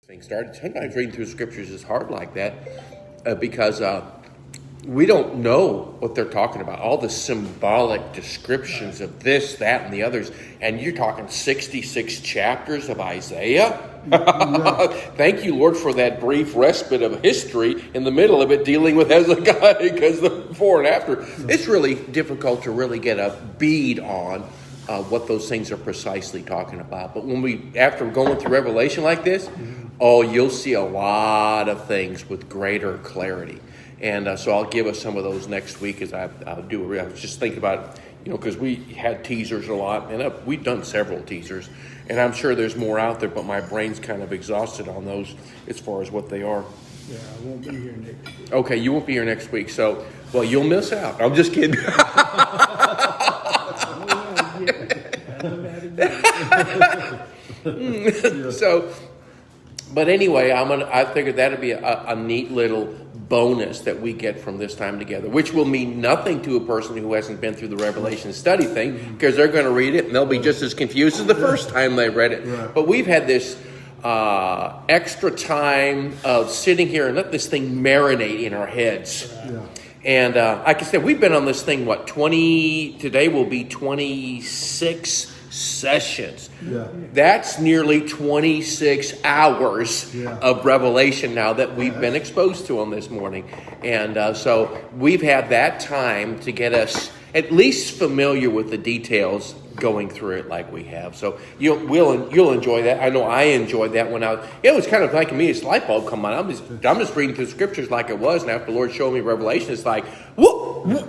Things started. Sometimes reading through scriptures is hard like that because we don't know what they're talking about. All the symbolic descriptions of this, that, and the others. And you're talking 66 chapters of Isaiah? Thank you, Lord, for that brief respite of history in the middle of it dealing with Hezekiah, because the before and after. It's really difficult to really get a bead on what those things are precisely talking about. But after going through Revelation like this, you'll see a lot of things with greater clarity. And so I'll give us some of those next week as I'll do it. I was just thinking about, because we had teasers a lot, and we've done several teasers, and I'm sure there's more out there, but my brain's kind of exhausted on those as far as what they are. Yeah, I won't be here next week. Okay, you won't be here next week, so, well, you'll miss out. I'm just kidding. So, but anyway, I figured that'd be a neat little bonus that we get from this time together, which will mean nothing to a person who hasn't been through the Revelation study thing, because they're going to read it and they'll be just as confused as the first time they read it. Right. But we've had this extra time of sitting here and let this thing marinate in our heads. Yeah. And like I said, we've been on this thing, today will be 26 sessions. Yeah. That's nearly 26 hours of revelation now that we've been exposed to on this morning. And so we've had that time to get us at least familiar with the details going through it like we have. So you'll enjoy that. I know I enjoyed that when it was kind of like me, this light bulb come on. I'm just reading through scriptures like it was, and after the Lord showed me Revelation, it's like, whoa,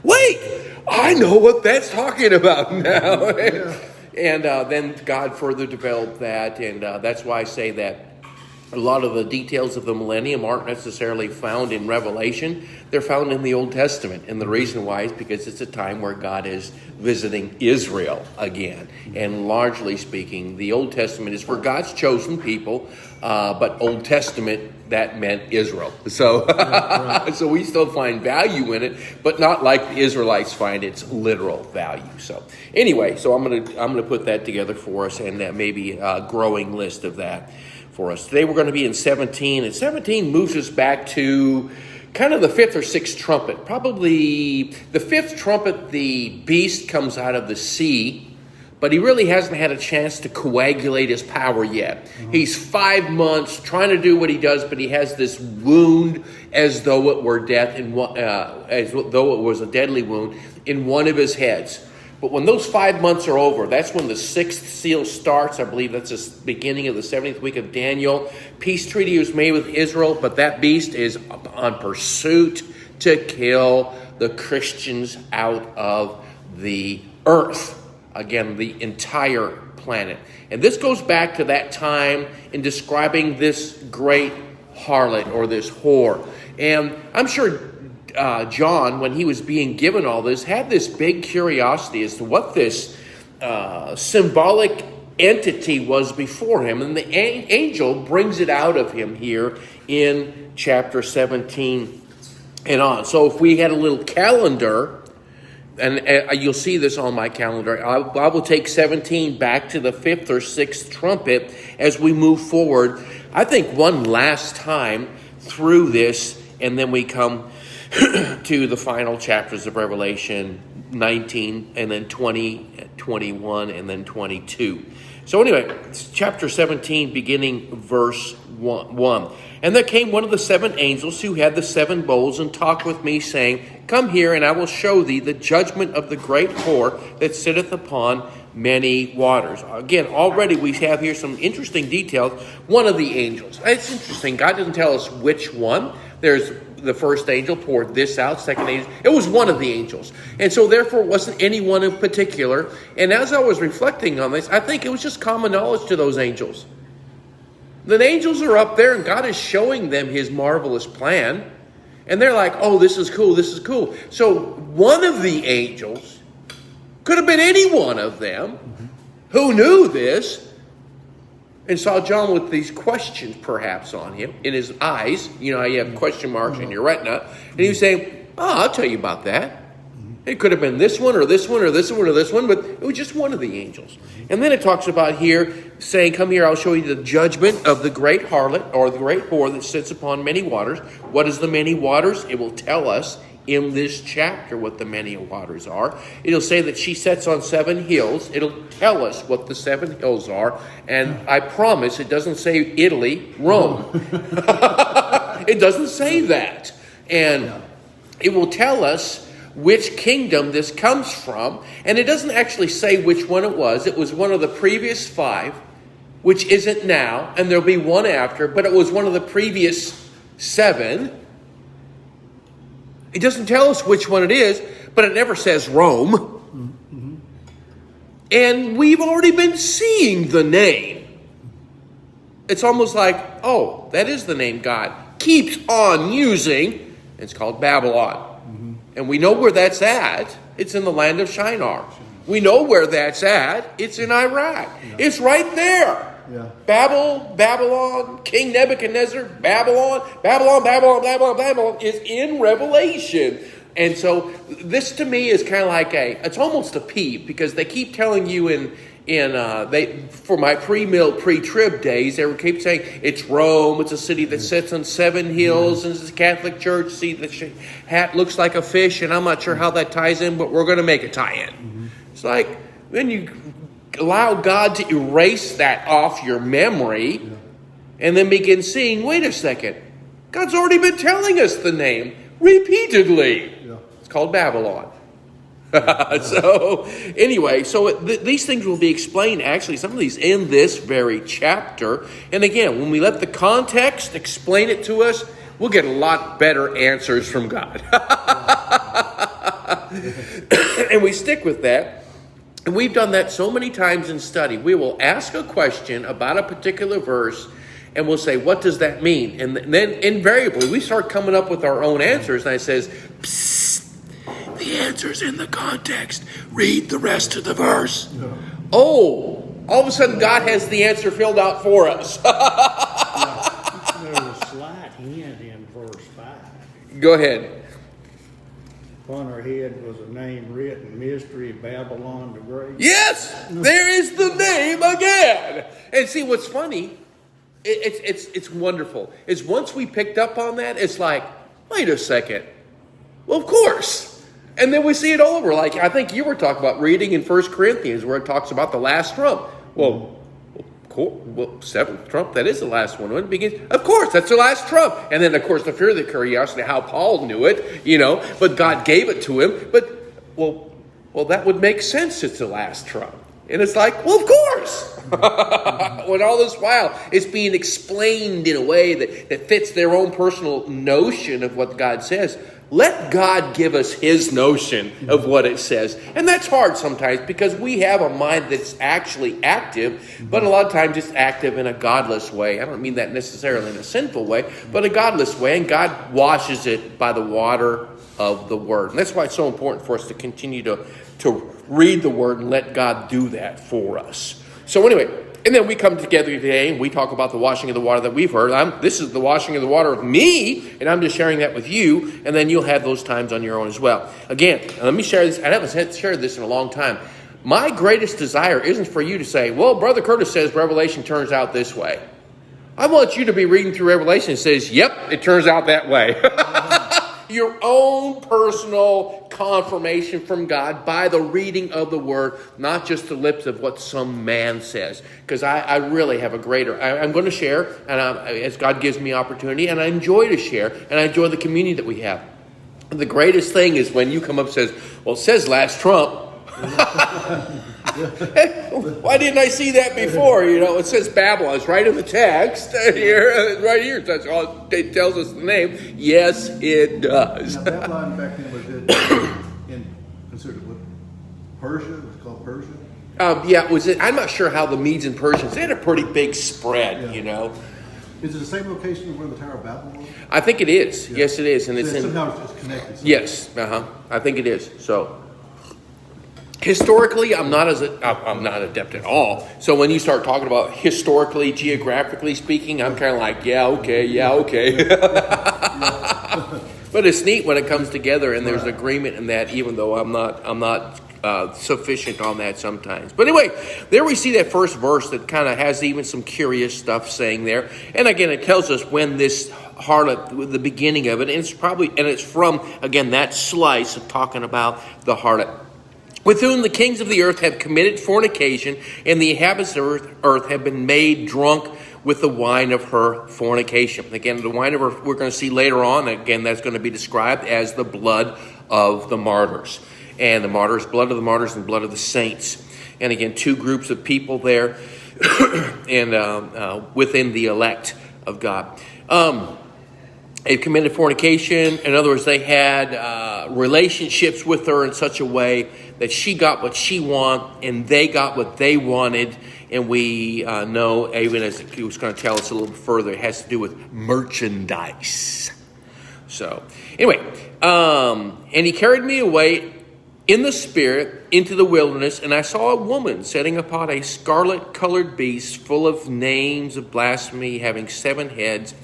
wait, I know what that's talking about now. And then God further developed that, and that's why I say that a lot of the details of the millennium aren't necessarily found in Revelation. They're found in the Old Testament. And the reason why is because it's a time where God is visiting Israel again. And largely speaking, the Old Testament is for God's chosen people. But Old Testament, that meant Israel. So, so we still find value in it, but not like the Israelites find its literal value. So anyway, so I'm gonna put that together for us, and maybe a growing list of that for us. Today we're going to be in 17, and 17 moves us back to kind of the fifth or sixth trumpet. Probably the fifth trumpet, the beast comes out of the sea, but he really hasn't had a chance to coagulate his power yet. Mm-hmm. He's 5 months trying to do what he does, but he has this wound as though it were death, as though it was a deadly wound in one of his heads. But when those 5 months are over, that's when the sixth seal starts. I believe that's the beginning of the 70th week of Daniel. Peace treaty was made with Israel, but that beast is on pursuit to kill the Christians out of the earth. Again, the entire planet. And this goes back to that time in describing this great harlot or this whore. And I'm sure John, when he was being given all this, had this big curiosity as to what this symbolic entity was before him. And the angel brings it out of him here in chapter 17 and on. So if we had a little calendar, and you'll see this on my calendar, I will take 17 back to the fifth or sixth trumpet as we move forward. I think one last time through this, and then we come to the final chapters of Revelation 19, and then 20, 21, and then 22. So anyway, chapter 17, beginning verse 1. And there came one of the seven angels who had the seven bowls and talked with me, saying, Come here, and I will show thee the judgment of the great whore that sitteth upon many waters. Again, already we have here some interesting details. One of the angels. It's interesting. God doesn't tell us which one. There's the first angel poured this out, second angel. It was one of the angels. And so therefore it wasn't any one in particular. And as I was reflecting on this, I think it was just common knowledge to those angels. The angels are up there and God is showing them his marvelous plan. And they're like, oh, this is cool, this is cool. So one of the angels could have been any one of them who knew this and saw John with these questions perhaps on him in his eyes. You know, you have question marks in your retina. And he was saying, I'll tell you about that. It could have been this one or this one or this one or this one, but it was just one of the angels. And then it talks about here saying, come here, I'll show you the judgment of the great harlot or the great whore that sits upon many waters. What is the many waters? It will tell us in this chapter what the many waters are. It'll say that she sits on 7 hills. It'll tell us what the 7 hills are. And I promise it doesn't say Italy, Rome. It doesn't say that. And it will tell us which kingdom this comes from. And it doesn't actually say which one it was. It was one of the previous 5, which isn't now. And there'll be one after. But it was one of the previous 7. It doesn't tell us which one it is, but it never says Rome. Mm-hmm. And we've already been seeing the name. It's almost like, oh, that is the name God keeps on using. It's called Babylon. Mm-hmm. And we know where that's at. It's in the land of Shinar. We know where that's at. It's in Iraq. Yeah. It's right there. Yeah. Babylon, King Nebuchadnezzar, Babylon is in Revelation. And so this to me is kind of like it's almost a peeve, because they keep telling you for my pre-trib days, they keep saying it's Rome, it's a city that sits on 7 hills, and it's a Catholic church. See, the hat looks like a fish, and I'm not sure how that ties in, but we're going to make it tie in. Mm-hmm. It's like, then you allow God to erase that off your memory, and then begin seeing, wait a second, God's already been telling us the name repeatedly. Yeah. It's called Babylon. So anyway, these things will be explained, actually, some of these in this very chapter. And again, when we let the context explain it to us, we'll get a lot better answers from God. And we stick with that. And we've done that so many times in study. We will ask a question about a particular verse, and we'll say, what does that mean? And then invariably, we start coming up with our own answers. And I says, psst, the answer's in the context. Read the rest of the verse. Yeah. Oh, all of a sudden, God has the answer filled out for us. There's a slight hint in verse 5. Go ahead. Upon her head was a name written, Mystery, Babylon the Great. Yes, there is the name again. And see, what's funny, it's wonderful, is once we picked up on that, it's like, wait a second. Well, of course. And then we see it all over. Like, I think you were talking about reading in 1 Corinthians where it talks about the last trump. Well, seventh trump, that is the last one. When it begins, of course, that's the last trump. And then, of course, the fear of the curiosity, how Paul knew it, but God gave it to him. But, well, that would make sense. It's the last trump. And it's like, well, of course. When all this while it's being explained in a way that fits their own personal notion of what God says. Let God give us his notion of what it says. And that's hard sometimes because we have a mind that's actually active, but a lot of times it's active in a godless way. I don't mean that necessarily in a sinful way, but a godless way. And God washes it by the water of the Word. And that's why it's so important for us to continue to read the Word and let God do that for us. So anyway, and then we come together today and we talk about the washing of the water that we've heard. This is the washing of the water of me, and I'm just sharing that with you, and then you'll have those times on your own as well. Again, let me share this. I haven't shared this in a long time. My greatest desire isn't for you to say, well, Brother Curtis says Revelation turns out this way. I want you to be reading through Revelation and says, yep, it turns out that way. Your own personal confirmation from God by the reading of the Word, not just the lips of what some man says. Because I really have a greater, I'm going to share, and as God gives me opportunity, and I enjoy to share, and I enjoy the community that we have. And the greatest thing is when you come up and says, well, it says last Trump. Hey, why didn't I see that before? It says Babylon. It's right in the text here. Right here. That's all. It tells us the name. Yes, it does. Now, Babylon back then was considered what? Persia? It was called Persia? Yeah, I'm not sure how the Medes and Persians, they had a pretty big spread, Is it the same location where the Tower of Babel was? I think it is. Yeah. Yes, it is. And somehow it's connected. Somehow. Yes. I think it is. So historically, I'm not adept at all. So when you start talking about historically, geographically speaking, I'm kind of like, yeah, okay. But it's neat when it comes together and there's agreement in that, even though I'm not sufficient on that sometimes. But anyway, there we see that first verse that kind of has even some curious stuff saying there. And again, it tells us when this harlot, the beginning of it, and it's from, again, that slice of talking about the harlot. With whom the kings of the earth have committed fornication, and the inhabitants of earth have been made drunk with the wine of her fornication. Again, the wine of her, we're going to see later on, again, that's going to be described as the blood of the martyrs. And the martyrs, blood of the martyrs and blood of the saints. And again, two groups of people there and within the elect of God. They've committed fornication. In other words, they had relationships with her in such a way that she got what she wanted and they got what they wanted. And we know, even as he was going to tell us a little bit further, it has to do with merchandise. So, anyway, and he carried me away in the spirit into the wilderness, and I saw a woman sitting upon a scarlet-colored beast full of names of blasphemy, having 7 heads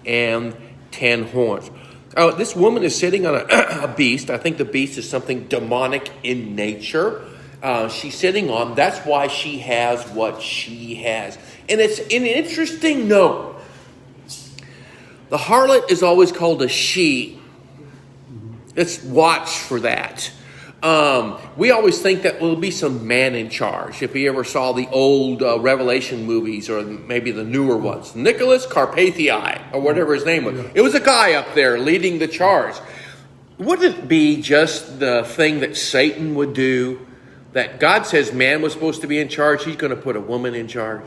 and 10 horns. This woman is sitting on a beast. I think the beast is something demonic in nature. She's sitting on. That's why she has what she has. And it's an interesting note. The harlot is always called a she. Let's watch for that. We always think that will be some man in charge. If you ever saw the old Revelation movies or maybe the newer ones, Nicholas Carpathia or whatever his name was. Yeah. It was a guy up there leading the charge. Wouldn't it be just the thing that Satan would do? That God says man was supposed to be in charge. He's going to put a woman in charge.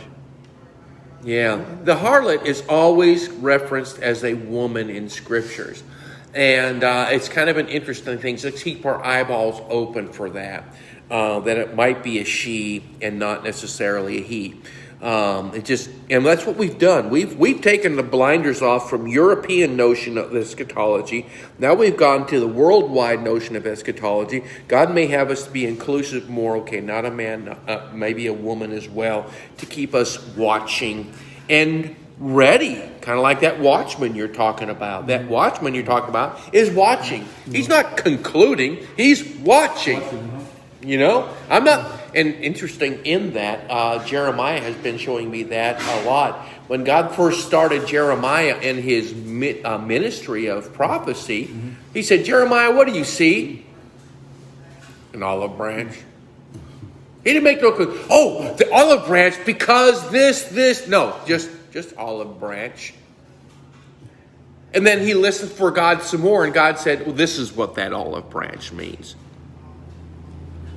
Yeah. The harlot is always referenced as a woman in scriptures. And it's kind of an interesting thing. So let's keep our eyeballs open for that. That it might be a she and not necessarily a he. And that's what we've done. We've taken the blinders off from European notion of eschatology. Now we've gone to the worldwide notion of eschatology. God may have us be inclusive more. Okay, not a man, maybe a woman as well, to keep us watching and ready, kind of like that watchman you're talking about. That watchman you're talking about is watching. He's not concluding. He's watching. You know, I'm not. And interesting in that, Jeremiah has been showing me that a lot. When God first started Jeremiah in his ministry of prophecy, he said, Jeremiah, what do you see? An olive branch. He didn't make no, the olive branch because this. No, just olive branch. And then he listened for God some more, and God said, well, this is what that olive branch means.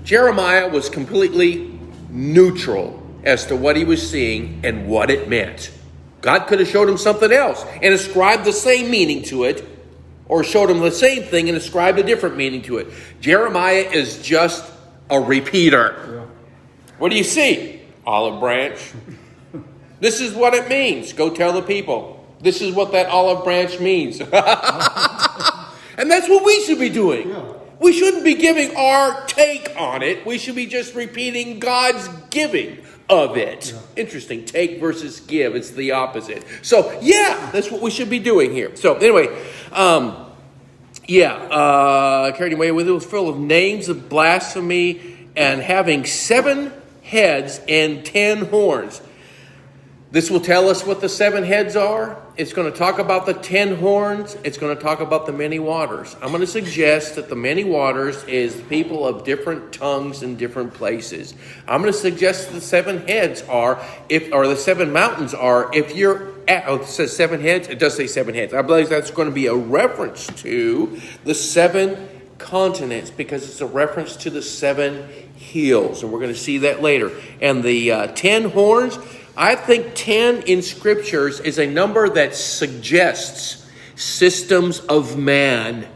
Jeremiah was completely neutral as to what he was seeing and what it meant. God could have showed him something else and ascribed the same meaning to it, or showed him the same thing and ascribed a different meaning to it. Jeremiah is just a repeater. Yeah. What do you see? Olive branch. This is what it means. Go tell the people. This is what that olive branch means. And that's what we should be doing. Yeah. We shouldn't be giving our take on it. We should be just repeating God's giving of it. Yeah. Interesting. Take versus give. It's the opposite. So, yeah, that's what we should be doing here. So, anyway, carried away with it was full of names of blasphemy and having 7 heads and 10 horns. This will tell us what the 7 heads are. It's going to talk about the 10 horns. It's going to talk about the many waters. I'm going to suggest that the many waters is people of different tongues in different places. I'm going to suggest the 7 heads the 7 mountains are, if you're at, it says 7 heads. It does say 7 heads. I believe that's going to be a reference to the 7 continents because it's a reference to the 7 hills. And we're going to see that later. And the 10 horns, I think 10 in scriptures is a number that suggests systems of man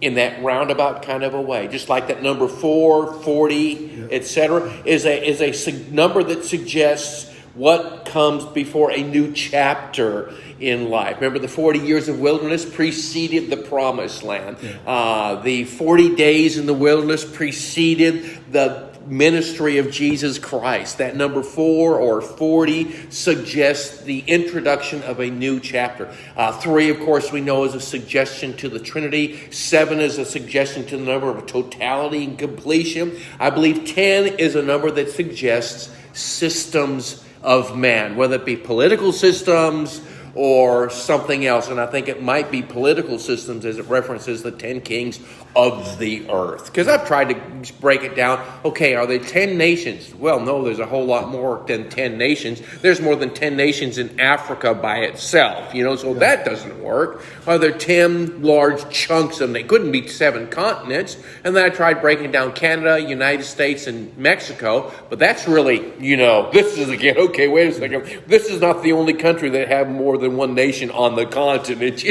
in that roundabout kind of a way. Just like that number 4, 40, etc. is a number that suggests what comes before a new chapter in life. Remember, the 40 years of wilderness preceded the promised land. The 40 days in the wilderness preceded the ministry of Jesus Christ. That number 4 or 40 suggests the introduction of a new chapter. 3, of course, we know is a suggestion to the Trinity. 7 is a suggestion to the number of totality and completion. I believe 10 is a number that suggests systems of man, whether it be political systems or something else. And I think it might be political systems as it references the 10 kings of the earth. Because I've tried to break it down. Okay, are there 10 nations? Well, no, there's a whole lot more than 10 nations. There's more than 10 nations in Africa by itself, so that doesn't work. Are there 10 large chunks of them? They couldn't be 7 continents. And then I tried breaking down Canada, United States, and Mexico. But that's really, this is again, okay, wait a second. This is not the only country that have more than one nation on the continent.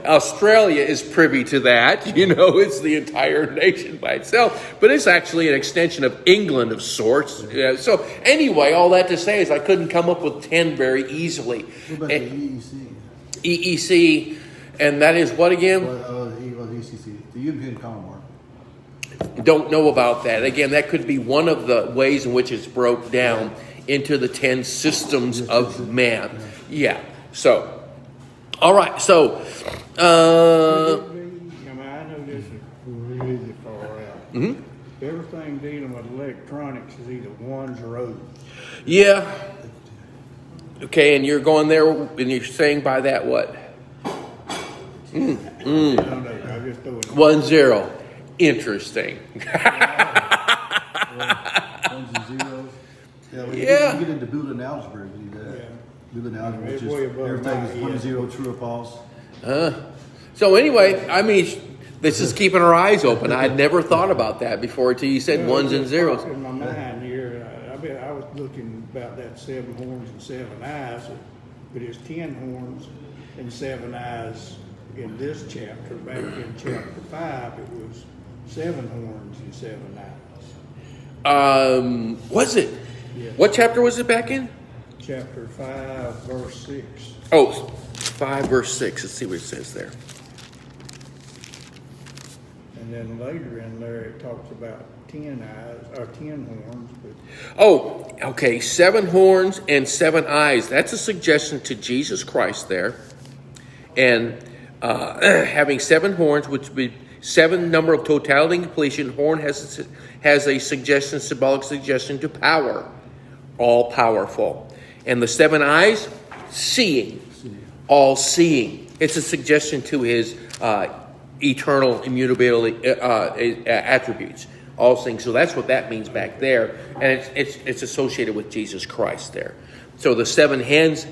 Australia is privy to that. It's the entire nation by itself, but it's actually an extension of England of sorts. So anyway, all that to say is I couldn't come up with 10 very easily. What about the EEC? EEC, and that is what again? The ECC, the European Common Market. Don't know about that. Again, that could be one of the ways in which it's broke down into the 10 systems of man. Yeah. So, all right. So, I know this is really far out. Everything dealing with electronics is either ones or O's. yeah. Okay, and you're going there, and you're saying by that what? I don't know. I just throw it. 1-0. Interesting. Ones and zeros. Yeah. When Yeah. you get into Boolean algebra, you do that. Yeah. Boolean algebra, which It's is way above everything my is 1 head. 0, true or false. So anyway, I mean, this is keeping our eyes open. I had never thought about that before until you said ones and zeros. In my mind here, I was looking about that 7 horns and 7 eyes, but it's 10 horns and 7 eyes in this chapter. Back in chapter 5, it was 7 horns and 7 eyes. Was it? Yes. What chapter was it back in? Chapter 5, verse 6. Oh, 5 verse 6. Let's see what it says there. And then later in there, it talks about 10 eyes, or 10 horns. But Oh, okay. 7 horns and 7 eyes. That's a suggestion to Jesus Christ there. And having 7 horns, which would be 7 number of totality and completion. Horn has a suggestion, symbolic suggestion to power. All powerful. And the 7 eyes, seeing. All seeing. It's a suggestion to his eternal immutability attributes. All seeing. So that's what that means back there. And it's associated with Jesus Christ there. So the 7 heads,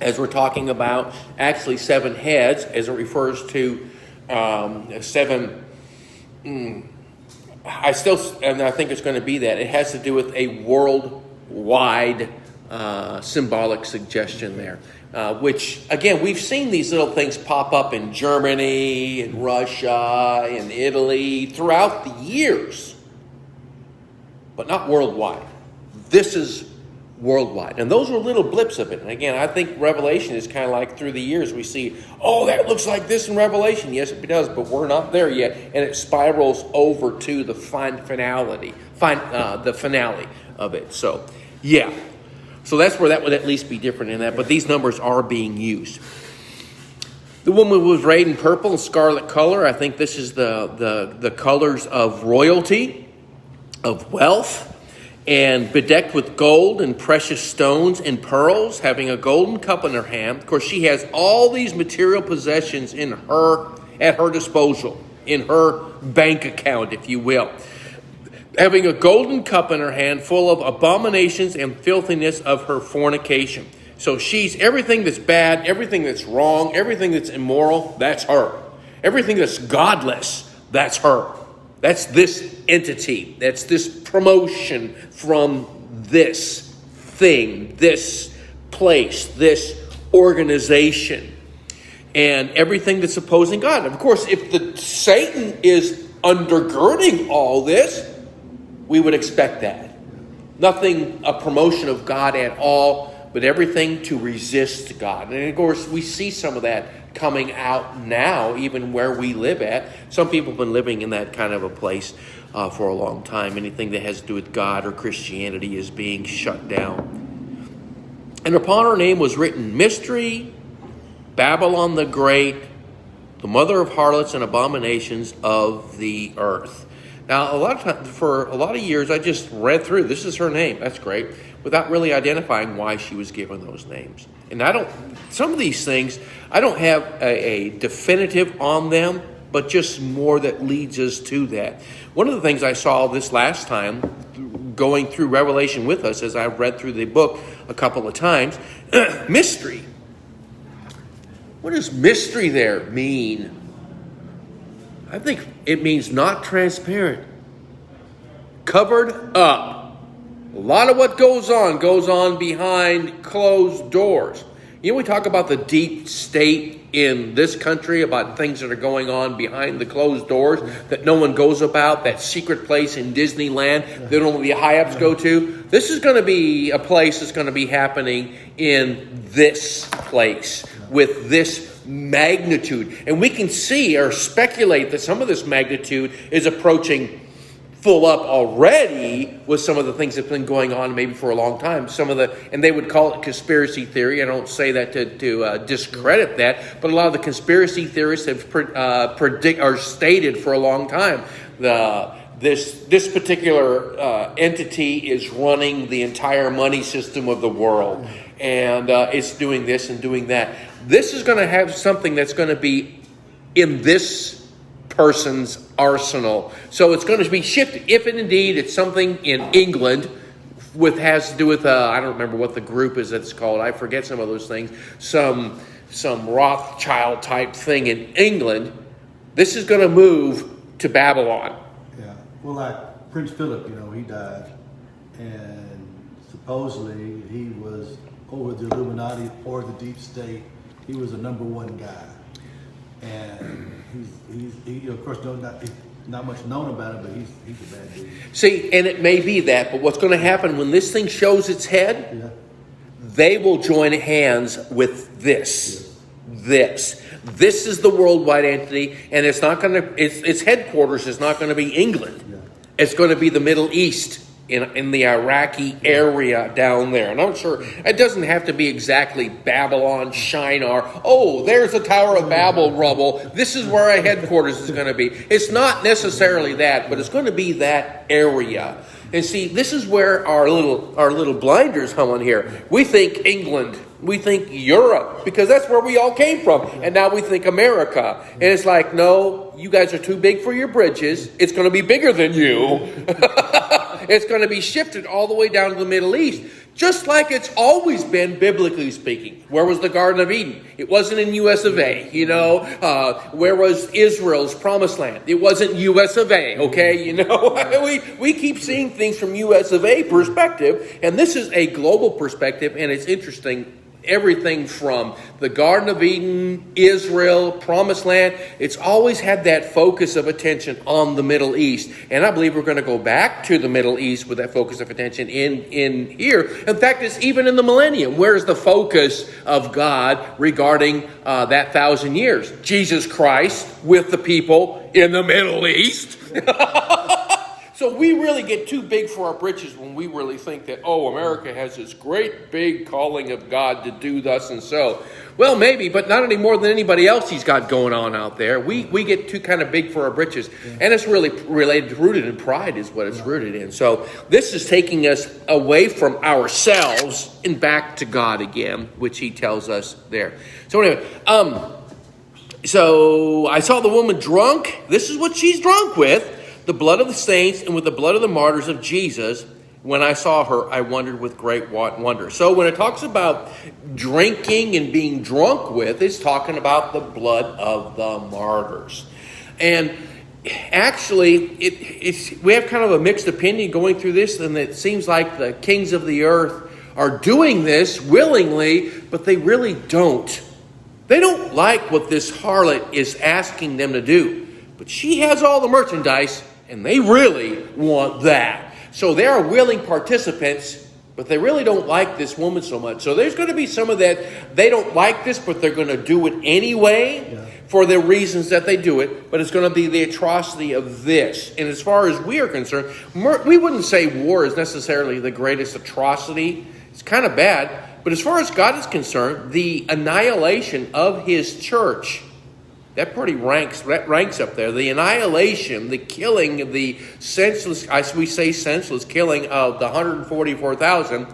as we're talking about, actually 7 heads, as it refers to 7. I think it's going to be that. It has to do with a worldwide symbolic suggestion there. Which, again, we've seen these little things pop up in Germany, in Russia, in Italy, throughout the years. But not worldwide. This is worldwide. And those were little blips of it. And again, I think Revelation is kind of like through the years we see, oh, that looks like this in Revelation. Yes, it does, but we're not there yet. And it spirals over to the finality of it. So, yeah. So that's where that would at least be different in that. But these numbers are being used. The woman was arrayed in purple and scarlet color. I think this is the colors of royalty, of wealth, and bedecked with gold and precious stones and pearls, having a golden cup in her hand. Of course, she has all these material possessions at her disposal, in her bank account, if you will. Having a golden cup in her hand full of abominations and filthiness of her fornication. So she's everything that's bad, everything that's wrong, everything that's immoral, that's her. Everything that's godless, that's her. That's this entity. That's this promotion from this thing, this place, this organization. And everything that's opposing God. Of course, if Satan is undergirding all this, we would expect that. Nothing a promotion of God at all, but everything to resist God. And of course, we see some of that coming out now, even where we live at. Some people have been living in that kind of a place for a long time. Anything that has to do with God or Christianity is being shut down. And upon her name was written, Mystery, Babylon the Great, the mother of harlots and abominations of the earth. Now, for a lot of years, I just read through, this is her name, that's great, without really identifying why she was given those names. And some of these things, I don't have a definitive on them, but just more that leads us to that. One of the things I saw this last time, going through Revelation with us, as I read through the book a couple of times, mystery. What does mystery there mean? I think it means not transparent. Covered up. A lot of what goes on behind closed doors. You know, we talk about the deep state in this country, about things that are going on behind the closed doors that no one goes about, that secret place in Disneyland that only the high-ups go to. This is going to be a place that's going to be happening in this place with this magnitude. And we can see or speculate that some of this magnitude is approaching full up already with some of the things that have been going on maybe for a long time. And they would call it conspiracy theory. I don't say that to discredit that, but a lot of the conspiracy theorists have stated for a long time this particular entity is running the entire money system of the world, and it's doing this and doing that. This is going to have something that's going to be in this person's arsenal. So it's going to be shifted. If indeed it's something in England has to do with, I don't remember what the group is that's called. I forget some of those things. Some Rothschild type thing in England. This is going to move to Babylon. Yeah. Well, like Prince Philip, he died. And supposedly he was over the Illuminati or the deep state. He was the number one guy. And he of course, not much known about it, but he's a bad dude. See, and it may be that, but what's going to happen when this thing shows its head, they will join hands with this. Yes. This is the worldwide entity, and it's not going to. Its headquarters is not going to be England. Yeah. It's going to be the Middle East. In the Iraqi area down there. And I'm sure it doesn't have to be exactly Babylon, Shinar. Oh, there's the Tower of Babel rubble. This is where our headquarters is going to be. It's not necessarily that, but it's going to be that area. And see, this is where our little blinders come on here. We think England. We think Europe, because that's where we all came from. And now we think America. And it's like, no, you guys are too big for your britches. It's going to be bigger than you. It's going to be shifted all the way down to the Middle East. Just like it's always been, biblically speaking. Where was the Garden of Eden? It wasn't in US of A. Where was Israel's promised land? It wasn't US of A, okay? We keep seeing things from US of A perspective, and this is a global perspective, and it's interesting. Everything from the Garden of Eden, Israel, Promised Land, it's always had that focus of attention on the Middle East. And I believe we're going to go back to the Middle East with that focus of attention in here. In fact, it's even in the millennium. Where's the focus of God regarding that 1,000 years? Jesus Christ with the people in the Middle East. So we really get too big for our britches when we really think that, America has this great big calling of God to do thus and so. Well, maybe, but not any more than anybody else he's got going on out there. We get too kind of big for our britches. And it's really rooted in pride is what it's rooted in. So this is taking us away from ourselves and back to God again, which he tells us there. So anyway, so I saw the woman drunk. This is what she's drunk with. The blood of the saints and with the blood of the martyrs of Jesus. When I saw her, I wondered with great wonder. So when it talks about drinking and being drunk with, it's talking about the blood of the martyrs. And actually, we have kind of a mixed opinion going through this, and it seems like the kings of the earth are doing this willingly, but they really don't. They don't like what this harlot is asking them to do. But she has all the merchandise, and they really want that. So they are willing participants but they really don't like this woman so much. So there's going to be some of that. They don't like this, but they're going to do it anyway for the reasons that they do it. But it's going to be the atrocity of this. And as far as we are concerned, we wouldn't say war is necessarily the greatest atrocity. It's kind of bad. But as far as God is concerned, the annihilation of his church, that ranks up there. The annihilation, the killing, the senseless, as we say senseless, killing of the 144,000,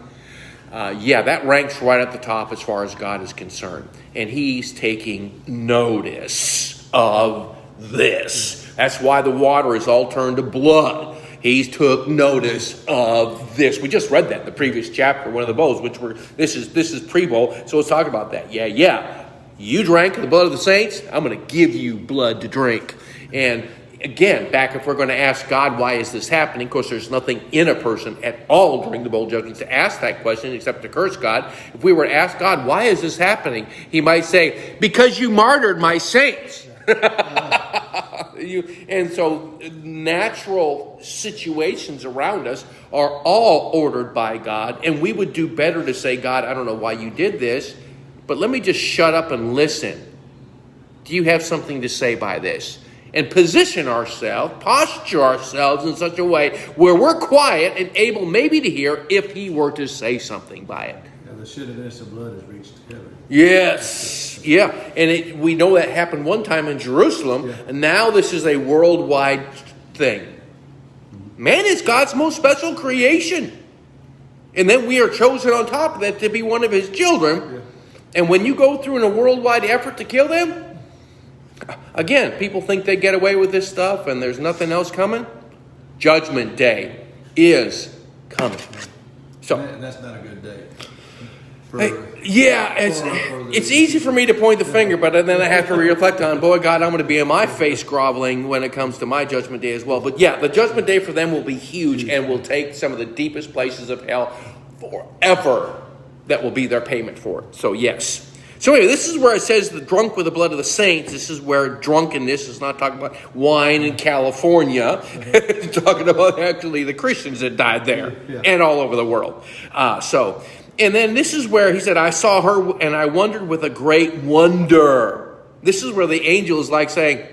that ranks right at the top as far as God is concerned. And he's taking notice of this. That's why the water is all turned to blood. He took notice of this. We just read that in the previous chapter, one of the bowls, this is pre-bowl, so let's talk about that. Yeah. You drank the blood of the saints, I'm going to give you blood to drink. And again, back if we're going to ask God, why is this happening? Of course, there's nothing in a person at all during the bowl judgment to ask that question except to curse God. If we were to ask God, why is this happening? He might say, because you martyred my saints. And so natural situations around us are all ordered by God. And we would do better to say, God, I don't know why you did this, but let me just shut up and listen. Do you have something to say by this? And posture ourselves in such a way where we're quiet and able maybe to hear if he were to say something by it. Yeah, the shed of innocent blood has reached heaven. Yes. Yeah. And we know that happened one time in Jerusalem. Yeah. And now this is a worldwide thing. Man is God's most special creation. And then we are chosen on top of that to be one of his children. Yeah. And when you go through in a worldwide effort to kill them, again, people think they get away with this stuff and there's nothing else coming. Judgment Day is coming. So and that's not a good day. It's easy for me to point the finger, but then I have to reflect on, boy, God, I'm going to be in my face groveling when it comes to my judgment day as well. But yeah, the judgment day for them will be huge and will take some of the deepest places of hell forever. That will be their payment for it. So yes. So anyway, this is where it says the drunk with the blood of the saints. This is where drunkenness is not talking about wine in California. It's talking about actually the Christians that died there and all over the world. And then this is where he said, I saw her and I wondered with a great wonder. This is where the angel is like saying,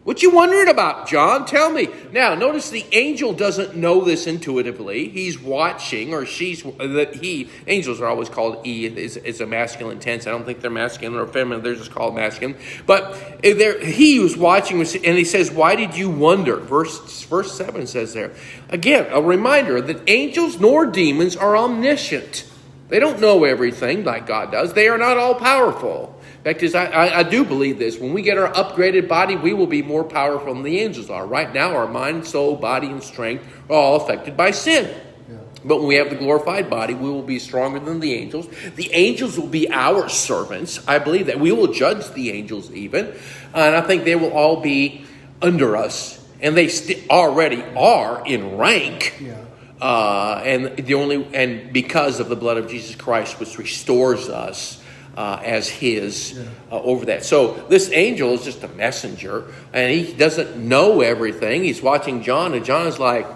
what you wondering about, John? Tell me. Now, notice the angel doesn't know this intuitively. He's watching, or angels are always called it's a masculine tense. I don't think they're masculine or feminine. They're just called masculine. But he was watching, and he says, why did you wonder? Verse 7 says there. Again, a reminder that angels nor demons are omniscient. They don't know everything like God does. They are not all powerful. In fact, I do believe this. When we get our upgraded body, we will be more powerful than the angels are. Right now, our mind, soul, body, and strength are all affected by sin. Yeah. But when we have the glorified body, we will be stronger than the angels. The angels will be our servants. I believe that. We will judge the angels even. And I think they will all be under us. And they already are in rank. Yeah. And because of the blood of Jesus Christ, which restores us as his over that. So this angel is just a messenger, and he doesn't know everything. He's watching John, and John is like,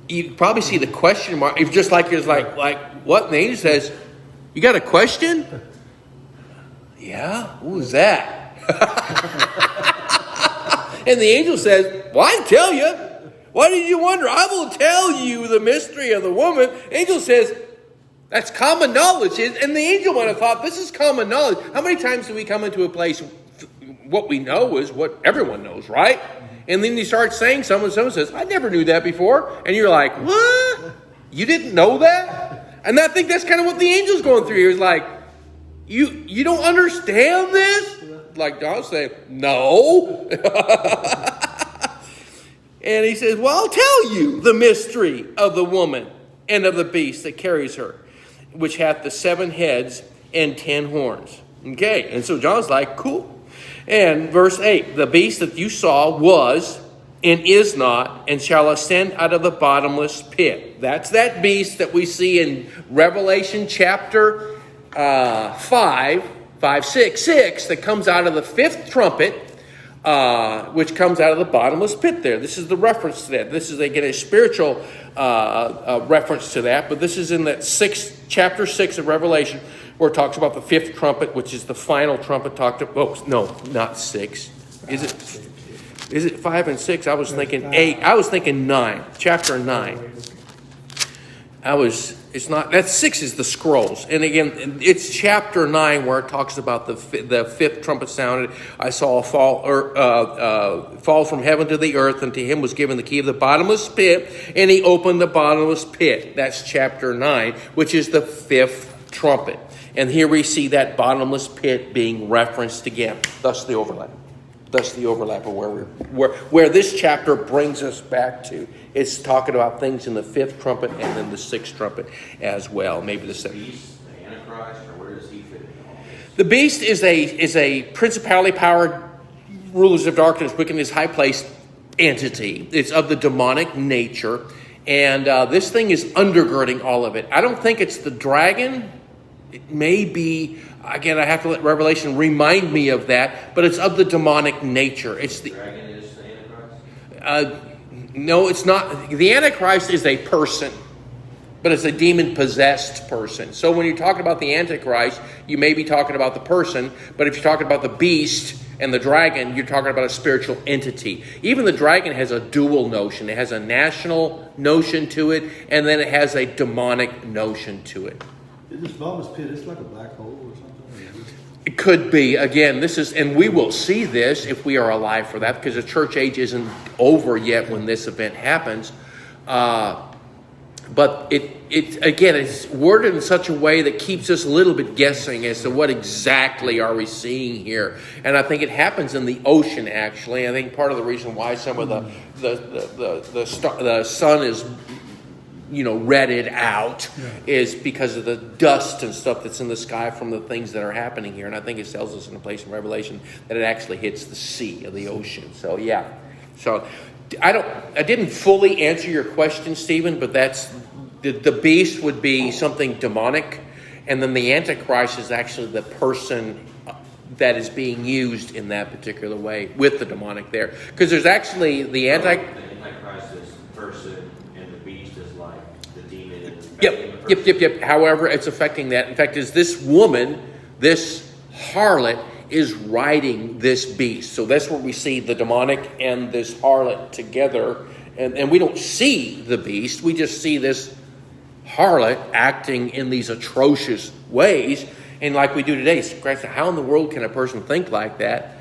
you probably see the question mark. It's just like it's like what? And the angel says, "You got a question?" Yeah, who's that? And the angel says, "Well, I tell you. Why did you wonder? I will tell you the mystery of the woman." Angel says, that's common knowledge. And the angel might have thought, this is common knowledge. How many times do we come into a place, what we know is what everyone knows, right? And then you start saying someone says, I never knew that before. And you're like, what? You didn't know that? And I think that's kind of what the angel's going through here. He's like, you don't understand this? Like John saying, no. And he says, well, I'll tell you the mystery of the woman and of the beast that carries her, which hath the 7 heads and 10 horns. Okay, and so John's like, cool. And verse 8, the beast that you saw was and is not and shall ascend out of the bottomless pit. That's that beast that we see in Revelation chapter 6 that comes out of the 5th trumpet. which comes out of the bottomless pit there. This is the reference to that. This is, again, a spiritual reference to that, but this is in that chapter 6 of Revelation, where it talks about the fifth trumpet, which is the final trumpet talked about. Oh, no, not 6. Is it 5 and 6? I was thinking 8. I was thinking 9. Chapter 9. It's not, that's 6 is the scrolls. And again, it's chapter 9 where it talks about the fifth trumpet sounded. I saw a fall from heaven to the earth, and to him was given the key of the bottomless pit, and he opened the bottomless pit. That's chapter 9, which is the fifth trumpet. And here we see that bottomless pit being referenced again. Thus the overlap. Of where this chapter brings us back to. It's talking about things in the fifth trumpet and then the sixth trumpet as well. Maybe the seventh. The Antichrist, or where does he fit in all this? The beast is a principality powered rulers of darkness, wickedness, high placed entity. It's of the demonic nature, and this thing is undergirding all of it. I don't think it's the dragon. It may be. Again, I have to let Revelation remind me of that, but it's of the demonic nature. It's the dragon is the Antichrist? No, it's not. The Antichrist is a person, but it's a demon-possessed person. So when you're talking about the Antichrist, you may be talking about the person, but if you're talking about the beast and the dragon, you're talking about a spiritual entity. Even the dragon has a dual notion. It has a national notion to it, and then it has a demonic notion to it. Is this bottomless pit, it's like a black hole or something? It could be. Again, this is, and we will see this if we are alive for that, because the church age isn't over yet when this event happens. But it's worded in such a way that keeps us a little bit guessing as to what exactly are we seeing here. And I think it happens in the ocean, actually. I think part of the reason why some of the sun is redded out is because of the dust and stuff that's in the sky from the things that are happening here. And I think it tells us in a place in Revelation that it actually hits the sea or the ocean. So yeah. So I didn't fully answer your question, Stephen, but that's the beast would be something demonic, and then the Antichrist is actually the person that is being used in that particular way with the demonic there. Because there's actually the Antichrist is the person, and the beast is like the demon. Yep. However, it's affecting that. In fact, is this woman, this harlot, is riding this beast. So that's where we see the demonic and this harlot together. And we don't see the beast. We just see this harlot acting in these atrocious ways. And like we do today, how in the world can a person think like that?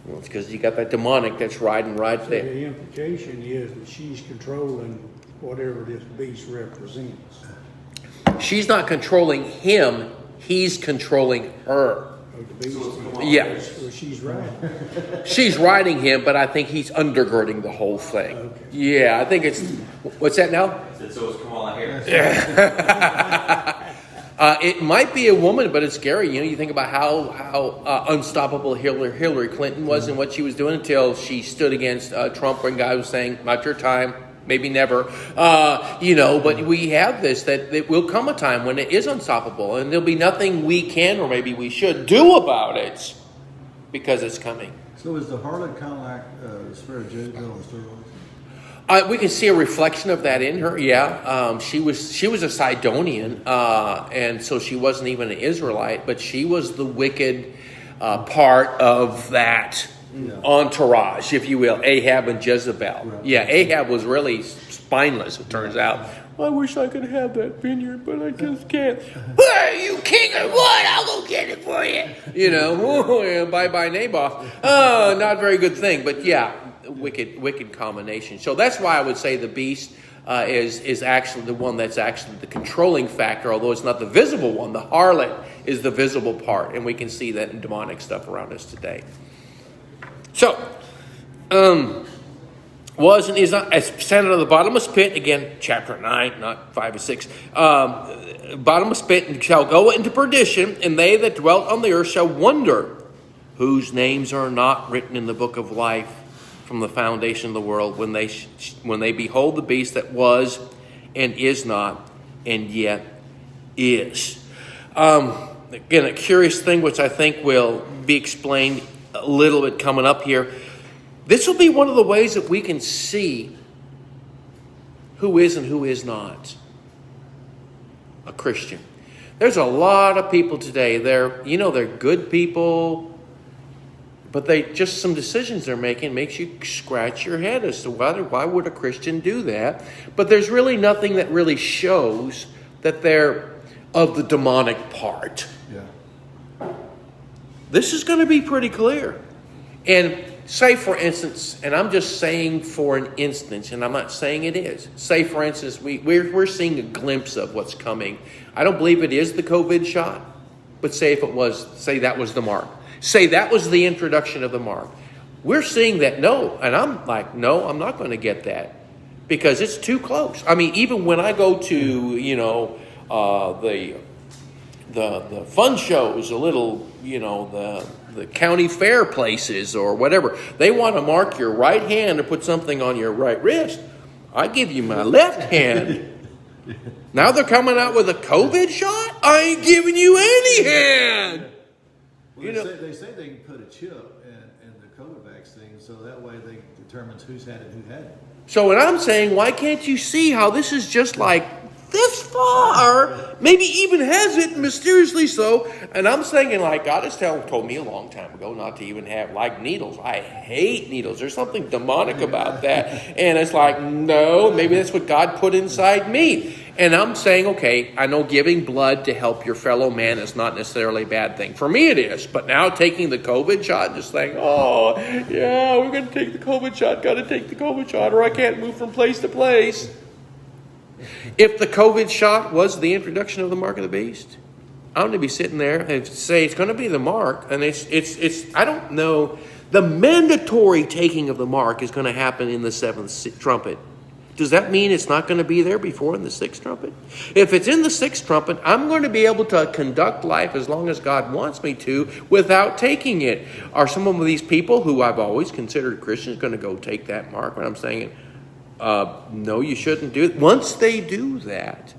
Well, it's because you got that demonic that's riding right So there. the implication is that she's controlling whatever this beast represents. She's not controlling him. He's controlling her. The beast, Yeah. well, she's right. She's riding him, but I think he's undergirding the whole thing. Okay. Yeah, I think it's... What's that now? So it's Kamala Harris. It might be a woman, but it's scary. You think about how unstoppable Hillary Clinton was and what she was doing until she stood against Trump when guy was saying, not your time, maybe never. But we have this, that it will come a time when it is unstoppable, and there'll be nothing we can or maybe we should do about it because it's coming. So is the harlot kind of like the spirit of Jezebel and Sterling? We can see a reflection of that in her. Yeah, she was a Sidonian, and so she wasn't even an Israelite, but she was the wicked part of that entourage, if you will, Ahab and Jezebel. Right. Yeah, Ahab was really spineless. It turns out. I wish I could have that vineyard, but I just can't. Are you king or what? I'll go get it for you. Bye Naboth. Not a very good thing, but yeah. Wicked combination. So that's why I would say the beast is actually the one that's actually the controlling factor, although it's not the visible one. The harlot is the visible part, and we can see that in demonic stuff around us today. So, was and is not as descended of the bottomless pit, again, chapter 9, not 5 or 6. Bottomless pit, and shall go into perdition, and they that dwelt on the earth shall wonder, whose names are not written in the book of life from the foundation of the world, when they behold the beast that was and is not and yet is. Again, a curious thing which I think will be explained a little bit coming up here. This will be one of the ways that we can see who is and who is not a Christian. There's a lot of people today, they're good people, but some decisions they're making makes you scratch your head as to why would a Christian do that? But there's really nothing that really shows that they're of the demonic part. Yeah. This is going to be pretty clear. And say, for instance, and I'm just saying for an instance, and I'm not saying it is. Say, for instance, we're seeing a glimpse of what's coming. I don't believe it is the COVID shot, but say if it was, say that was the mark. Say that was the introduction of the mark. We're seeing that, no. And I'm like, no, I'm not going to get that because it's too close. I mean, even when I go to, the fun shows, the county fair places or whatever, they want to mark your right hand or put something on your right wrist. I give you my left hand. Now they're coming out with a COVID shot? I ain't giving you any hand. Well, they say they can put a chip in the COVID vaccine, so that way they determines who's had it and who hadn't. So what I'm saying, why can't you see how this is just like this far, maybe even has it mysteriously so. And I'm saying, like, God has told me a long time ago not to even have, like, needles. I hate needles. There's something demonic about that. And it's like, no, maybe that's what God put inside me. And I'm saying, okay, I know giving blood to help your fellow man is not necessarily a bad thing. For me it is. But now taking the COVID shot, just saying, oh, yeah, we're going to take the COVID shot. Got to take the COVID shot or I can't move from place to place. If the COVID shot was the introduction of the mark of the beast, I'm going to be sitting there and say it's going to be the mark. And it's I don't know. The mandatory taking of the mark is going to happen in the seventh trumpet. Does that mean it's not going to be there before in the sixth trumpet? If it's in the sixth trumpet, I'm going to be able to conduct life as long as God wants me to without taking it. Are some of these people who I've always considered Christians going to go take that mark? When I'm saying, no, you shouldn't do it. Once they do that,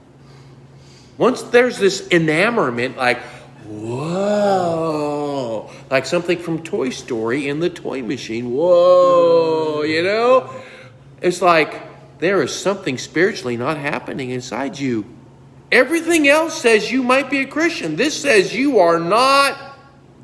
once there's this enamorment, like, whoa, like something from Toy Story in the toy machine, whoa, it's like there is something spiritually not happening inside you. Everything else says you might be a Christian. This says you are not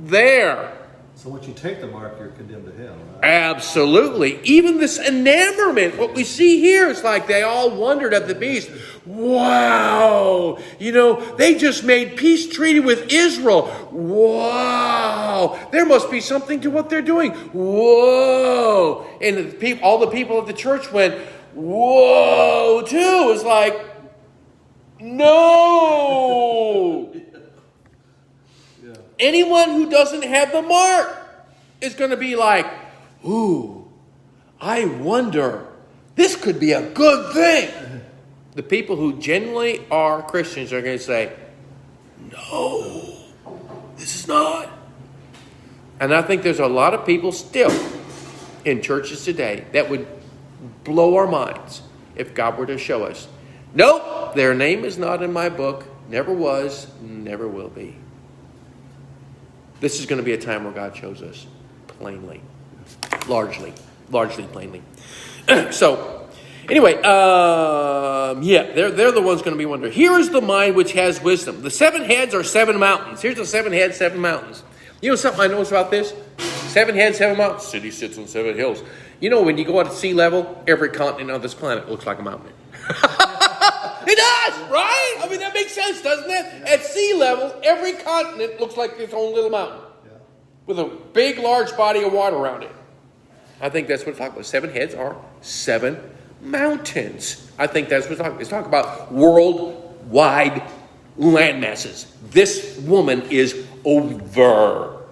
there. So once you take the mark, you're condemned to hell, right? Absolutely. Even this enamorment, what we see here, it's like they all wondered at the beast. Wow. They just made peace treaty with Israel. Wow. There must be something to what they're doing. Whoa. And all the people of the church went, whoa, too. It's like, no. Yeah. Anyone who doesn't have the mark is going to be like, ooh, I wonder, this could be a good thing. The people who genuinely are Christians are going to say, no, this is not. And I think there's a lot of people still in churches today that would blow our minds if God were to show us, nope, their name is not in my book, never was, never will be. This is going to be a time where God shows us plainly, largely plainly. So, anyway, they're the ones going to be wondering. Here is the mind which has wisdom. The 7 heads are 7 mountains. Here's the 7 heads, 7 mountains. You know something I noticed about this? 7 heads, 7 mountains. City sits on 7 hills. When you go out at sea level, every continent on this planet looks like a mountain. It does, right? I mean, that makes sense, doesn't it? At sea level, every continent looks like its own little mountain with a big, large body of water around it. I think that's what it's talking about. 7 heads are 7 mountains. I think that's what it's talking about. It's talking about worldwide land masses. This woman is over.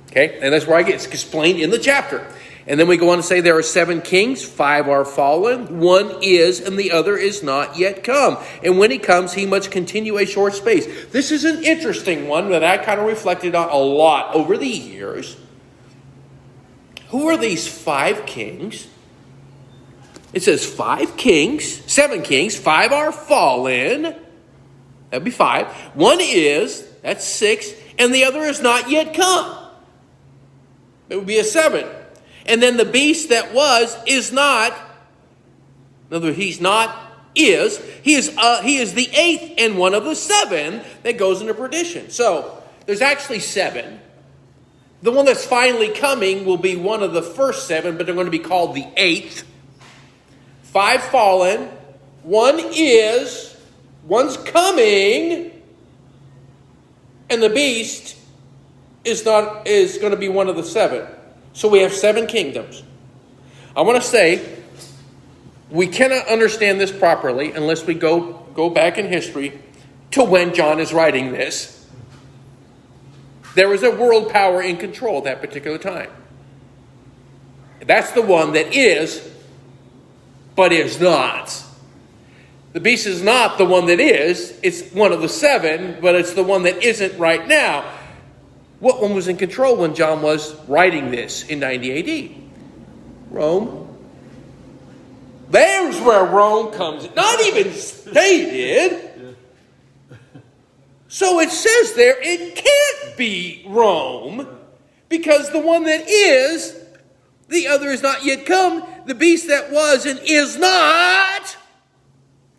Okay? And that's where it's explained in the chapter. And then we go on to say there are 7 kings, 5 are fallen, 1 is, and the other is not yet come. And when he comes, he must continue a short space. This is an interesting one that I kind of reflected on a lot over the years. Who are these 5 kings? It says 5 kings, 7 kings, 5 are fallen. That'd be 5. 1 is, that's 6, and the other is not yet come. It would be a 7. And then the beast that was is not. In other words, he's not, is. He is the eighth and one of the seven that goes into perdition. So there's actually seven. The one that's finally coming will be one of the first seven, but they're going to be called the eighth. 5 fallen. 1 is. 1's coming. And the beast is going to be one of the 7. So we have 7 kingdoms. I want to say, we cannot understand this properly unless we go back in history to when John is writing this. There was a world power in control at that particular time. That's the one that is, but is not. The beast is not the one that is. It's one of the 7, but it's the one that isn't right now. What one was in control when John was writing this in 90 AD? Rome. There's where Rome comes in. Not even stated. So it says there it can't be Rome because the one that is, the other is not yet come. The beast that was and is not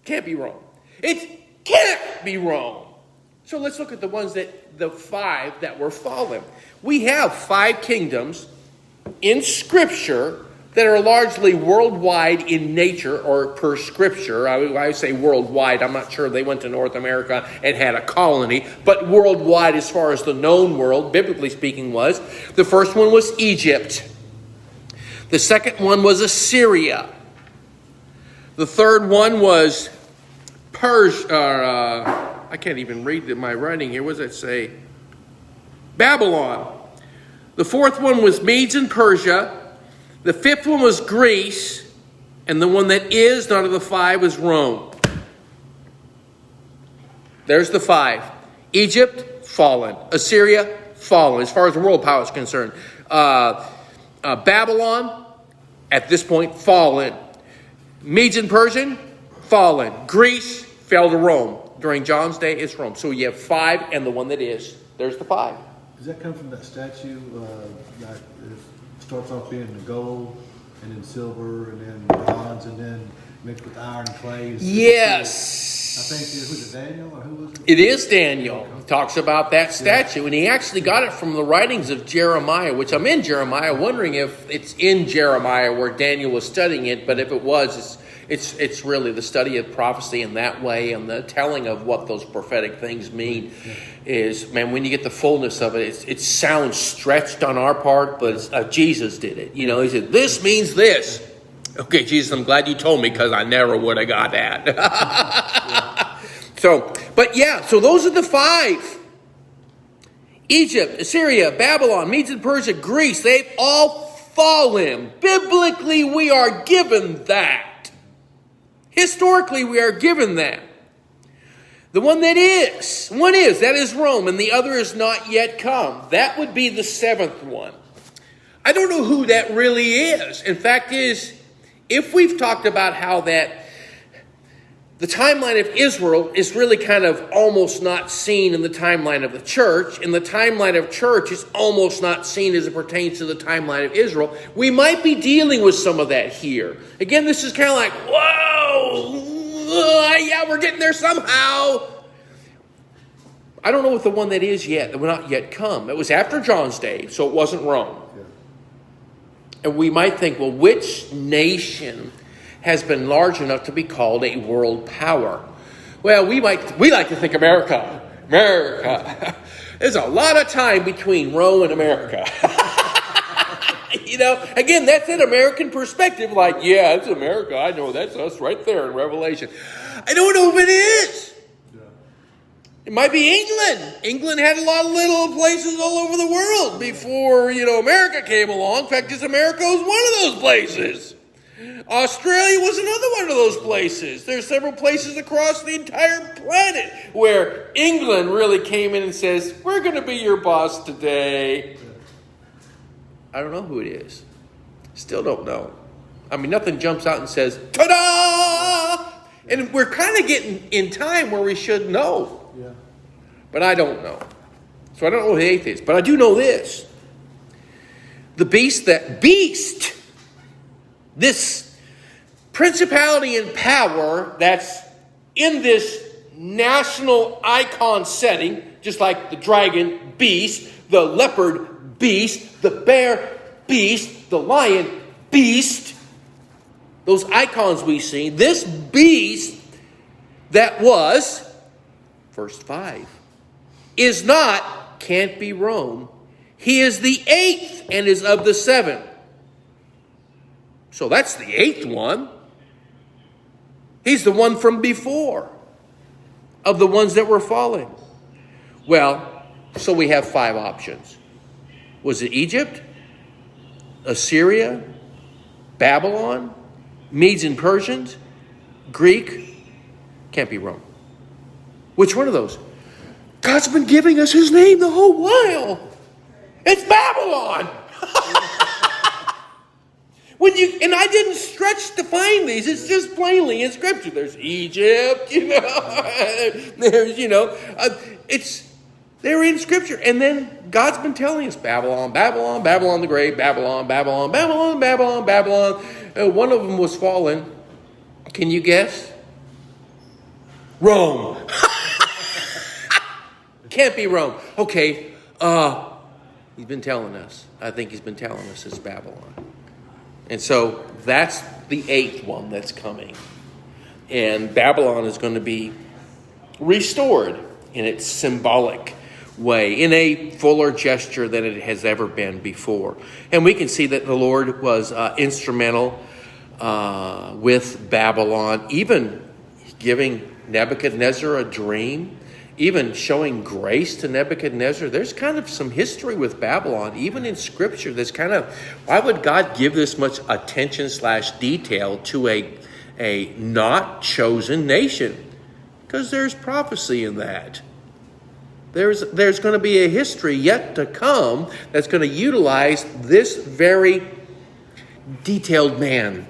can't be Rome. It can't be Rome. So let's look at the 5 that were fallen. We have 5 kingdoms in Scripture that are largely worldwide in nature, or per Scripture. I say worldwide. I'm not sure they went to North America and had a colony, but worldwide as far as the known world, biblically speaking, was. The first one was Egypt. The second one was Assyria. The third one was Persia. I can't even read my writing here. What does it say? Babylon. The fourth one was Medes and Persia. The fifth one was Greece. And the one that is not of the 5 is Rome. There's the 5. Egypt, fallen. Assyria, fallen, as far as the world power is concerned. Babylon, at this point, fallen. Medes and Persian, fallen. Greece fell to Rome. During John's day, it's Rome. So you have 5 and the one that is. There's the 5. Does that come from that statue that starts off being the gold and then silver and then bronze and then mixed with iron and clay? Yes. I think, was it Daniel or who was it? It is Daniel. He talks about that statue, and he actually got it from the writings of Jeremiah, which I'm in Jeremiah, wondering if it's in Jeremiah where Daniel was studying it, but if it was, it's really the study of prophecy in that way, and the telling of what those prophetic things mean is, man, when you get the fullness of it, it sounds stretched on our part, but Jesus did it. You know, he said, this means this. Okay, Jesus, I'm glad you told me because I never would have got that. So those are the 5. Egypt, Assyria, Babylon, Medes and Persia, Greece, they've all fallen. Biblically, we are given that. Historically, we are given that. The one that is, that is Rome, and the other is not yet come. That would be the 7th one. I don't know who that really is. In fact, if we've talked about how that the timeline of Israel is really kind of almost not seen in the timeline of the church, and the timeline of church is almost not seen as it pertains to the timeline of Israel, we might be dealing with some of that here. Again, this is kind of like, whoa, yeah, we're getting there somehow. I don't know what the one that is yet, that will not yet come. It was after John's day, so it wasn't Rome. And we might think, well, which nation has been large enough to be called a world power? Well, we like to think America. There's a lot of time between Rome and America. You know, again, that's an American perspective. Like, yeah, it's America. I know that's us right there in Revelation. I don't know if it is. It might be England. England had a lot of little places all over the world before, America came along. In fact, America was one of those places. Australia was another one of those places. There's several places across the entire planet where England really came in and says, we're going to be your boss today. I don't know who it is. Still don't know. I mean, nothing jumps out and says, ta-da! And we're kind of getting in time where we should know. Yeah. But I don't know. So I don't know who the 8th is. But I do know this. The beast, this principality and power that's in this national icon setting, just like the dragon beast, the leopard beast, the bear beast, the lion beast, those icons we see, this beast that was, verse 5, can't be Rome. He is the 8th and is of the 7. So that's the 8th one. He's the one from before of the ones that were fallen. Well, so we have 5 options. Was it Egypt? Assyria? Babylon? Medes and Persians? Greek? Can't be Rome. Which one of those? God's been giving us his name the whole while. It's Babylon. And I didn't stretch to find these. It's just plainly in Scripture. There's Egypt, There's, they're in Scripture. And then God's been telling us Babylon, Babylon, Babylon the Great, Babylon, Babylon, Babylon, Babylon, Babylon. One of them was fallen. Can you guess? Rome. Can't be Rome. Okay, he's been telling us. I think he's been telling us it's Babylon. And so that's the 8th one that's coming. And Babylon is going to be restored in its symbolic way, in a fuller gesture than it has ever been before. And we can see that the Lord was instrumental with Babylon, even giving Nebuchadnezzar a dream, even showing grace to Nebuchadnezzar. There's kind of some history with Babylon, even in Scripture. That's kind of, why would God give this much attention/detail to a not chosen nation? Because there's prophecy in that. There's going to be a history yet to come that's going to utilize this very detailed man.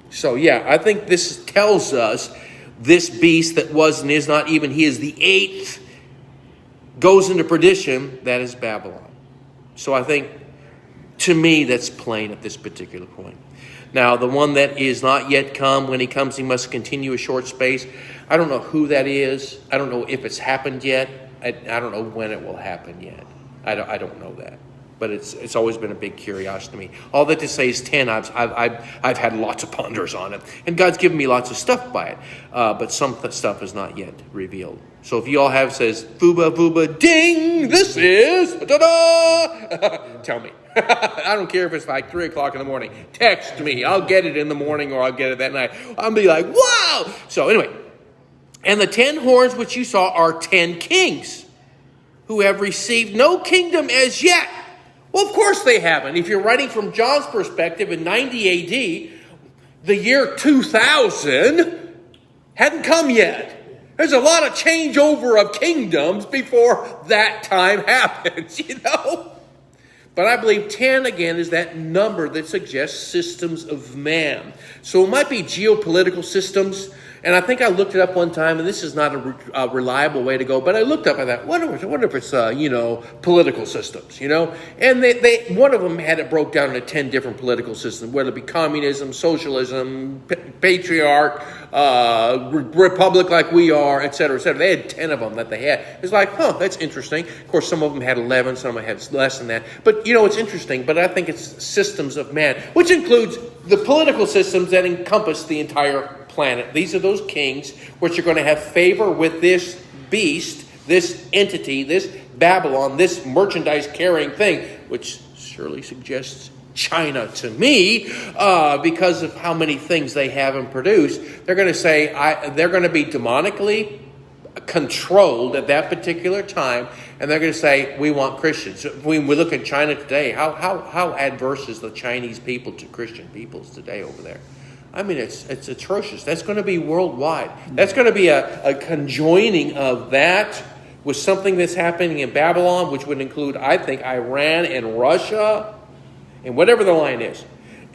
So yeah, I think this tells us this beast that was and is not, even he is the 8th, goes into perdition. That is Babylon. So I think, to me, that's plain at this particular point. Now, the one that is not yet come, when he comes, he must continue a short space. I don't know who that is. I don't know if it's happened yet. I don't know when it will happen yet. I don't know that. But it's always been a big curiosity to me. All that to say is 10. I've had lots of ponders on it, and God's given me lots of stuff by it. But some stuff is not yet revealed. So if you all have says "Fuba Fuba Ding," this is da-da. Tell me. I don't care if it's like 3:00 in the morning. Text me. I'll get it in the morning, or I'll get it that night. I'll be like, wow. So anyway, and the 10 horns which you saw are 10 kings who have received no kingdom as yet. Well, of course they haven't. If you're writing from John's perspective in 90 AD, the year 2000 hadn't come yet. There's a lot of changeover of kingdoms before that time happens, But I believe 10, again, is that number that suggests systems of man. So it might be geopolitical systems. And I think I looked it up one time, and this is not a reliable way to go, but I looked up, I thought, wonder if it's, political systems, And they one of them had it broke down into 10 different political systems, whether it be communism, socialism, patriarch, republic like we are, et cetera, et cetera. They had 10 of them that they had. It's like, that's interesting. Of course, some of them had 11, some of them had less than that. But, it's interesting, but I think it's systems of man, which includes the political systems that encompass the entire planet. These are those kings which are going to have favor with this beast, this entity, this Babylon, this merchandise carrying thing, which surely suggests China to me, because of how many things they have and produce. They're going to say they're going to be demonically controlled at that particular time, and they're going to say, we want Christians. When we look at China today, how adverse is the Chinese people to Christian peoples today over there? I mean, it's atrocious. That's going to be worldwide. That's going to be a conjoining of that with something that's happening in Babylon, which would include, I think, Iran and Russia, and whatever the line is.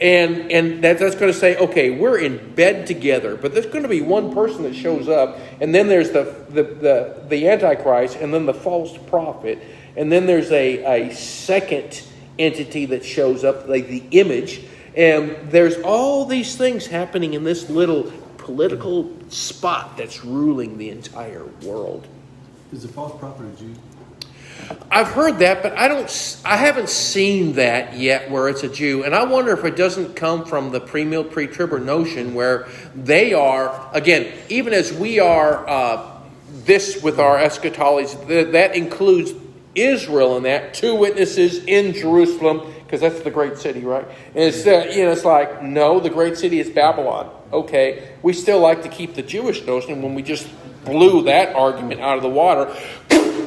And that's going to say, okay, we're in bed together, but there's going to be one person that shows up, and then there's the Antichrist, and then the false prophet, and then there's a second entity that shows up, like the image. And there's all these things happening in this little political spot that's ruling the entire world. Is the false prophet a Jew? I've heard that, but I haven't seen that yet where it's a Jew. And I wonder if it doesn't come from the pre-mill, pre-tribber notion where they are, again, even as we are this with our eschatology, that includes Israel in that, 2 witnesses in Jerusalem, because that's the great city, right? And it's, it's like, no, the great city is Babylon. Okay, we still like to keep the Jewish notion when we just blew that argument out of the water.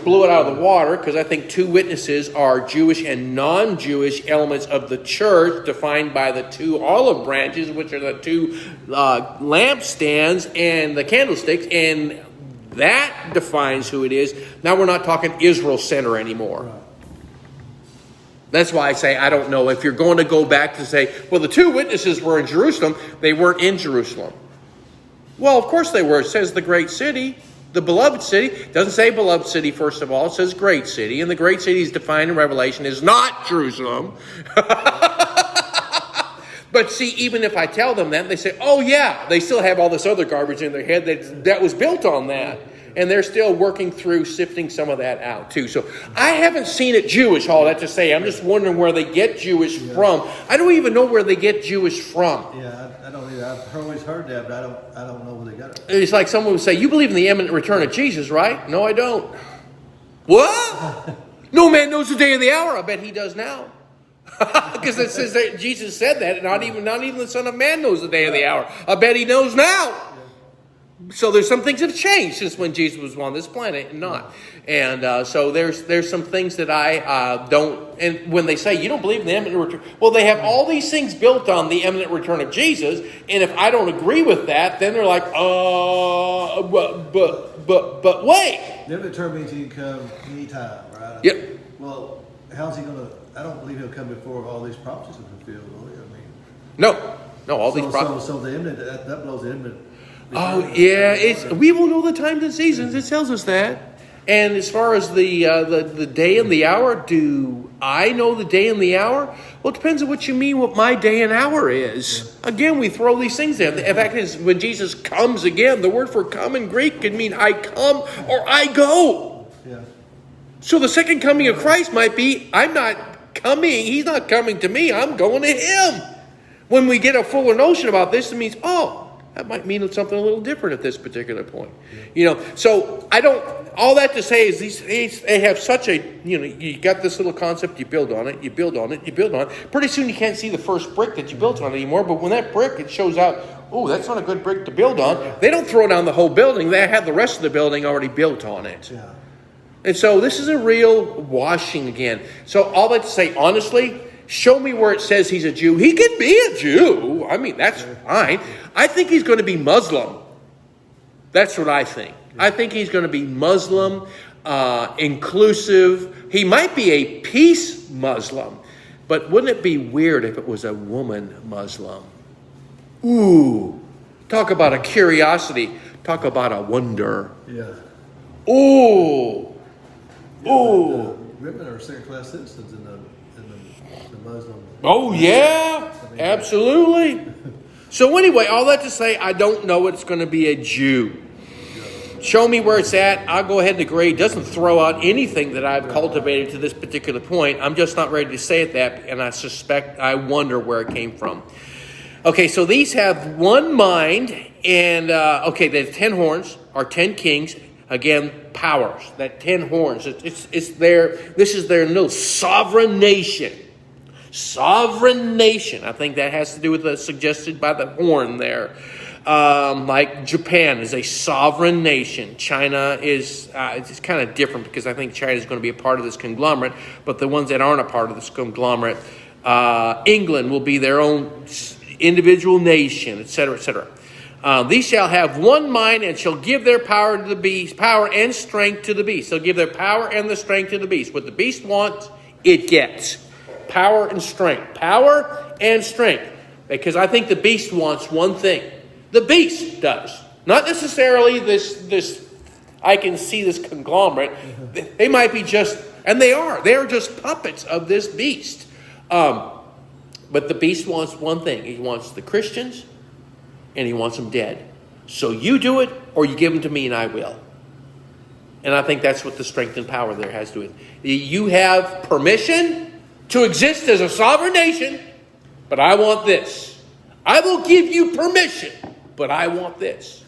Blew it out of the water because I think 2 witnesses are Jewish and non-Jewish elements of the church defined by the 2 olive branches, which are the 2 lampstands and the candlesticks, and that defines who it is. Now we're not talking Israel Center anymore. Right. That's why I say I don't know. If you're going to go back to say, well, the 2 witnesses were in Jerusalem, they weren't in Jerusalem. Well, of course they were. It says the great city. The beloved city. It doesn't say beloved city, first of all. It says great city. And the great city is defined in Revelation is not Jerusalem. But see, even if I tell them that, they say, oh yeah, they still have all this other garbage in their head that was built on that. And they're still working through sifting some of that out too. So I haven't seen it Jewish, all that to say. I'm just wondering where they get Jewish from. I don't even know where they get Jewish from. Yeah, I don't either. I've always heard that, but I don't know where they got it. It's like someone would say, you believe in the imminent return of Jesus, right? No, I don't. What? No man knows the day or the hour. I bet he does now. Because it says that Jesus said that, and not even the Son of Man knows the day or the hour. I bet he knows now. So there's some things that have changed since when Jesus was on this planet and not. And so there's some things that I don't. And when they say you don't believe in the imminent return, well, they have all these things built on the imminent return of Jesus. And if I don't agree with that, then they're like, but wait. The imminent return means he can come anytime, right? Yep. Well, how's he going to? I don't believe he'll come before all these prophecies are fulfilled. Really. I mean, No, all these prophets. So the imminent that blows the imminent. Oh yeah, we will know the times and seasons. It tells us that. And as far as the day and the hour, do I know the day and the hour? Well, it depends on what you mean. What my day and hour is. Yeah. Again, we throw these things in. In fact, when Jesus comes again, the word for "come" in Greek can mean I come or I go. Yeah. So the second coming of Christ might be I'm not coming. He's not coming to me. I'm going to Him. When we get a fuller notion about this, it means that might mean something a little different at this particular point. So I don't, all that to say is they have such a, you got this little concept, you build on it, you build on it, you build on it. Pretty soon you can't see the first brick that you built on anymore, but when that brick, it shows out, that's not a good brick to build on. They don't throw down the whole building. They have the rest of the building already built on it. Yeah. And so this is a real washing again. So all that to say, honestly, show me where it says he's a Jew. He can be a Jew. I mean, that's fine. I think he's going to be Muslim. That's what I think. I think he's going to be Muslim, inclusive. He might be a peace Muslim. But wouldn't it be weird if it was a woman Muslim? Ooh. Talk about a curiosity. Talk about a wonder. Yeah. Ooh. Ooh. Women are second-class citizens in the Muslim. Oh, yeah. Absolutely. So anyway, all that to say, I don't know it's going to be a Jew. Show me where it's at. I'll go ahead and agree. It doesn't throw out anything that I've cultivated to this particular point. I'm just not ready to say it that, and I wonder where it came from. Okay, so these have one mind, and the 10 horns are 10 kings. Again, powers. That 10 horns. It's their. This is their little sovereign nation. Sovereign nation. I think that has to do with the suggested by the horn there. Like Japan is a sovereign nation. China is it's kind of different because I think China is going to be a part of this conglomerate. But the ones that aren't a part of this conglomerate, England will be their own individual nation, etc., etc. These shall have one mind and shall give their power to the beast, power and strength to the beast. They'll give their power and the strength to the beast. What the beast wants, it gets. Power and strength. Power and strength. Because I think the beast wants one thing. The beast does. Not necessarily this I can see this conglomerate. They might be just, and they are just puppets of this beast. But the beast wants one thing. He wants the Christians, and he wants them dead. So you do it, or you give them to me, and I will. And I think that's what the strength and power there has to do with. You have permission to exist as a sovereign nation, but I want this. I will give you permission, but I want this.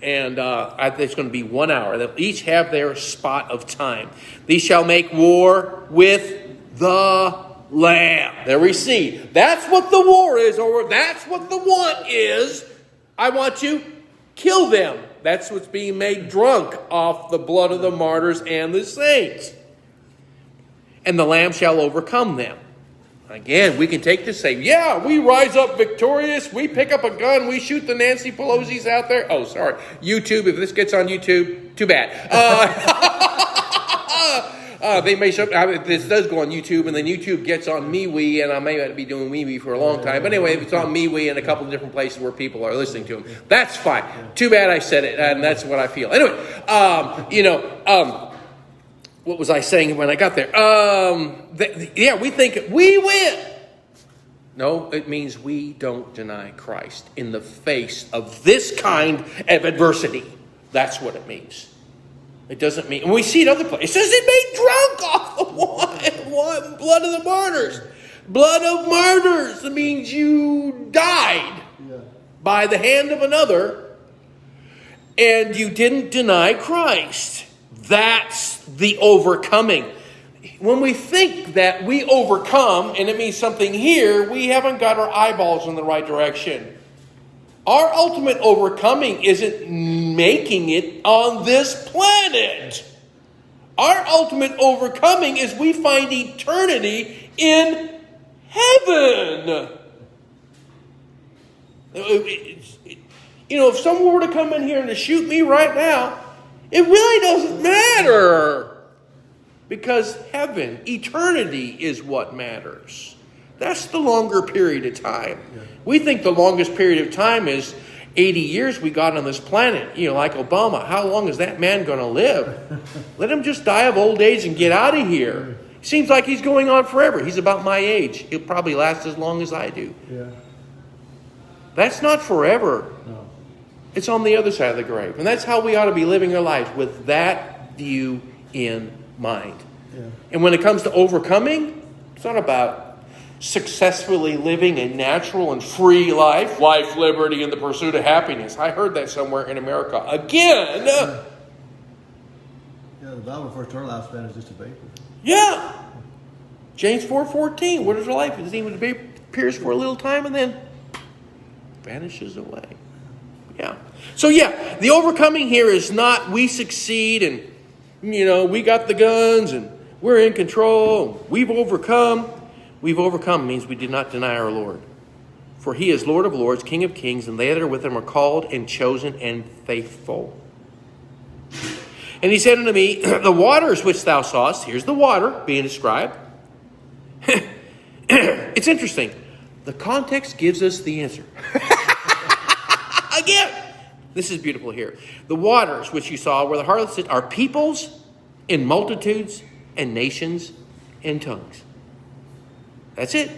And it's going to be 1 hour. They'll each have their spot of time. These shall make war with the Lamb. There we see. That's what the war is, or that's what the want is. I want to kill them. That's what's being made drunk off the blood of the martyrs and the saints. And the Lamb shall overcome them. Again, we can take this, say, yeah, we rise up victorious. We pick up a gun. We shoot the Nancy Pelosi's out there. Oh, sorry. YouTube, if this gets on YouTube, too bad. They may show, this does go on YouTube, and then YouTube gets on MeWe, and I may not be doing MeWe for a long time. But anyway, it's on MeWe and a couple of different places where people are listening to them. That's fine. Too bad I said it, and that's what I feel. Anyway, what was I saying when I got there? We think we win. No, it means we don't deny Christ in the face of this kind of adversity. That's what it means. It doesn't mean, and we see it other places. It says it made drunk off the wine, blood of the martyrs. Blood of martyrs. It means you died by the hand of another, and you didn't deny Christ. That's the overcoming. When we think that we overcome, and it means something here, we haven't got our eyeballs in the right direction. Our ultimate overcoming isn't making it on this planet. Our ultimate overcoming is we find eternity in heaven. If someone were to come in here and to shoot me right now, it really doesn't matter. Because heaven, eternity is what matters. That's the longer period of time. Yeah. We think the longest period of time is 80 years we got on this planet. Like Obama. How long is that man going to live? Let him just die of old age and get out of here. Seems like he's going on forever. He's about my age. He'll probably last as long as I do. Yeah. That's not forever. No. It's on the other side of the grave. And that's how we ought to be living our lives, with that view in mind. Yeah. And when it comes to overcoming, it's not about successfully living a natural and free life, liberty, and the pursuit of happiness. I heard that somewhere in America. Again. Yeah, the Bible refers to our lifespan as just a vapor. Yeah. James 4:14. What is our life? It doesn't even appears for a little time and then vanishes away. Yeah. So the overcoming here is not we succeed and, we got the guns and we're in control. We've overcome. We've overcome means we did not deny our Lord. For he is Lord of lords, King of kings, and they that are with him are called and chosen and faithful. And he said unto me, the waters which thou sawest, here's the water being described. It's interesting. The context gives us the answer. Again, this is beautiful here. The waters which you saw where the harlots sit are peoples in multitudes and nations and tongues. That's it.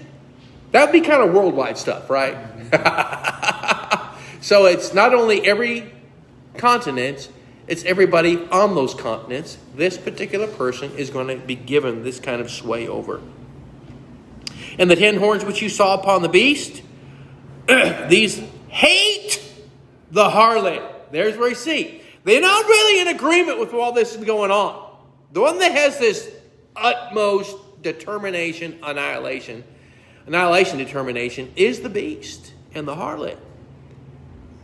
That would be kind of worldwide stuff, right? So it's not only every continent, it's everybody on those continents. This particular person is going to be given this kind of sway over. And the 10 horns which you saw upon the beast, these hate the harlot. There's where you see. They're not really in agreement with all this is going on. The one that has this utmost determination, annihilation determination is the beast and the harlot.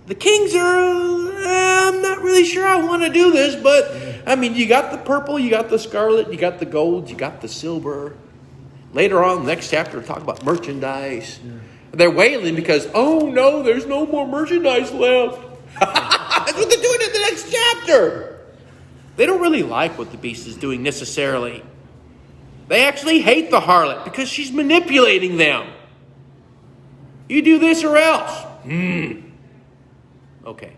The kings are, I'm not really sure I want to do this, but you got the purple, you got the scarlet, you got the gold, you got the silver. Later on, next chapter, we'll talk about merchandise. Yeah. They're wailing because, oh no, there's no more merchandise left. That's what they're doing in the next chapter. They don't really like what the beast is doing necessarily. They actually hate the harlot because she's manipulating them. You do this or else. Okay.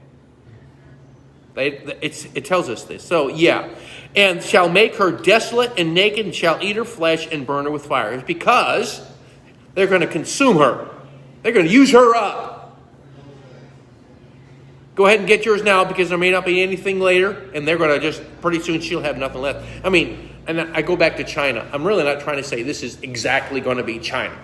It tells us this. So, and shall make her desolate and naked, and shall eat her flesh and burn her with fire. It's because They're going to consume her. They're going to use her up. Go ahead and get yours now because there may not be anything later, and they're going to just, pretty soon she'll have nothing left. I mean, and I go back to China. I'm really not trying to say this is exactly going to be China.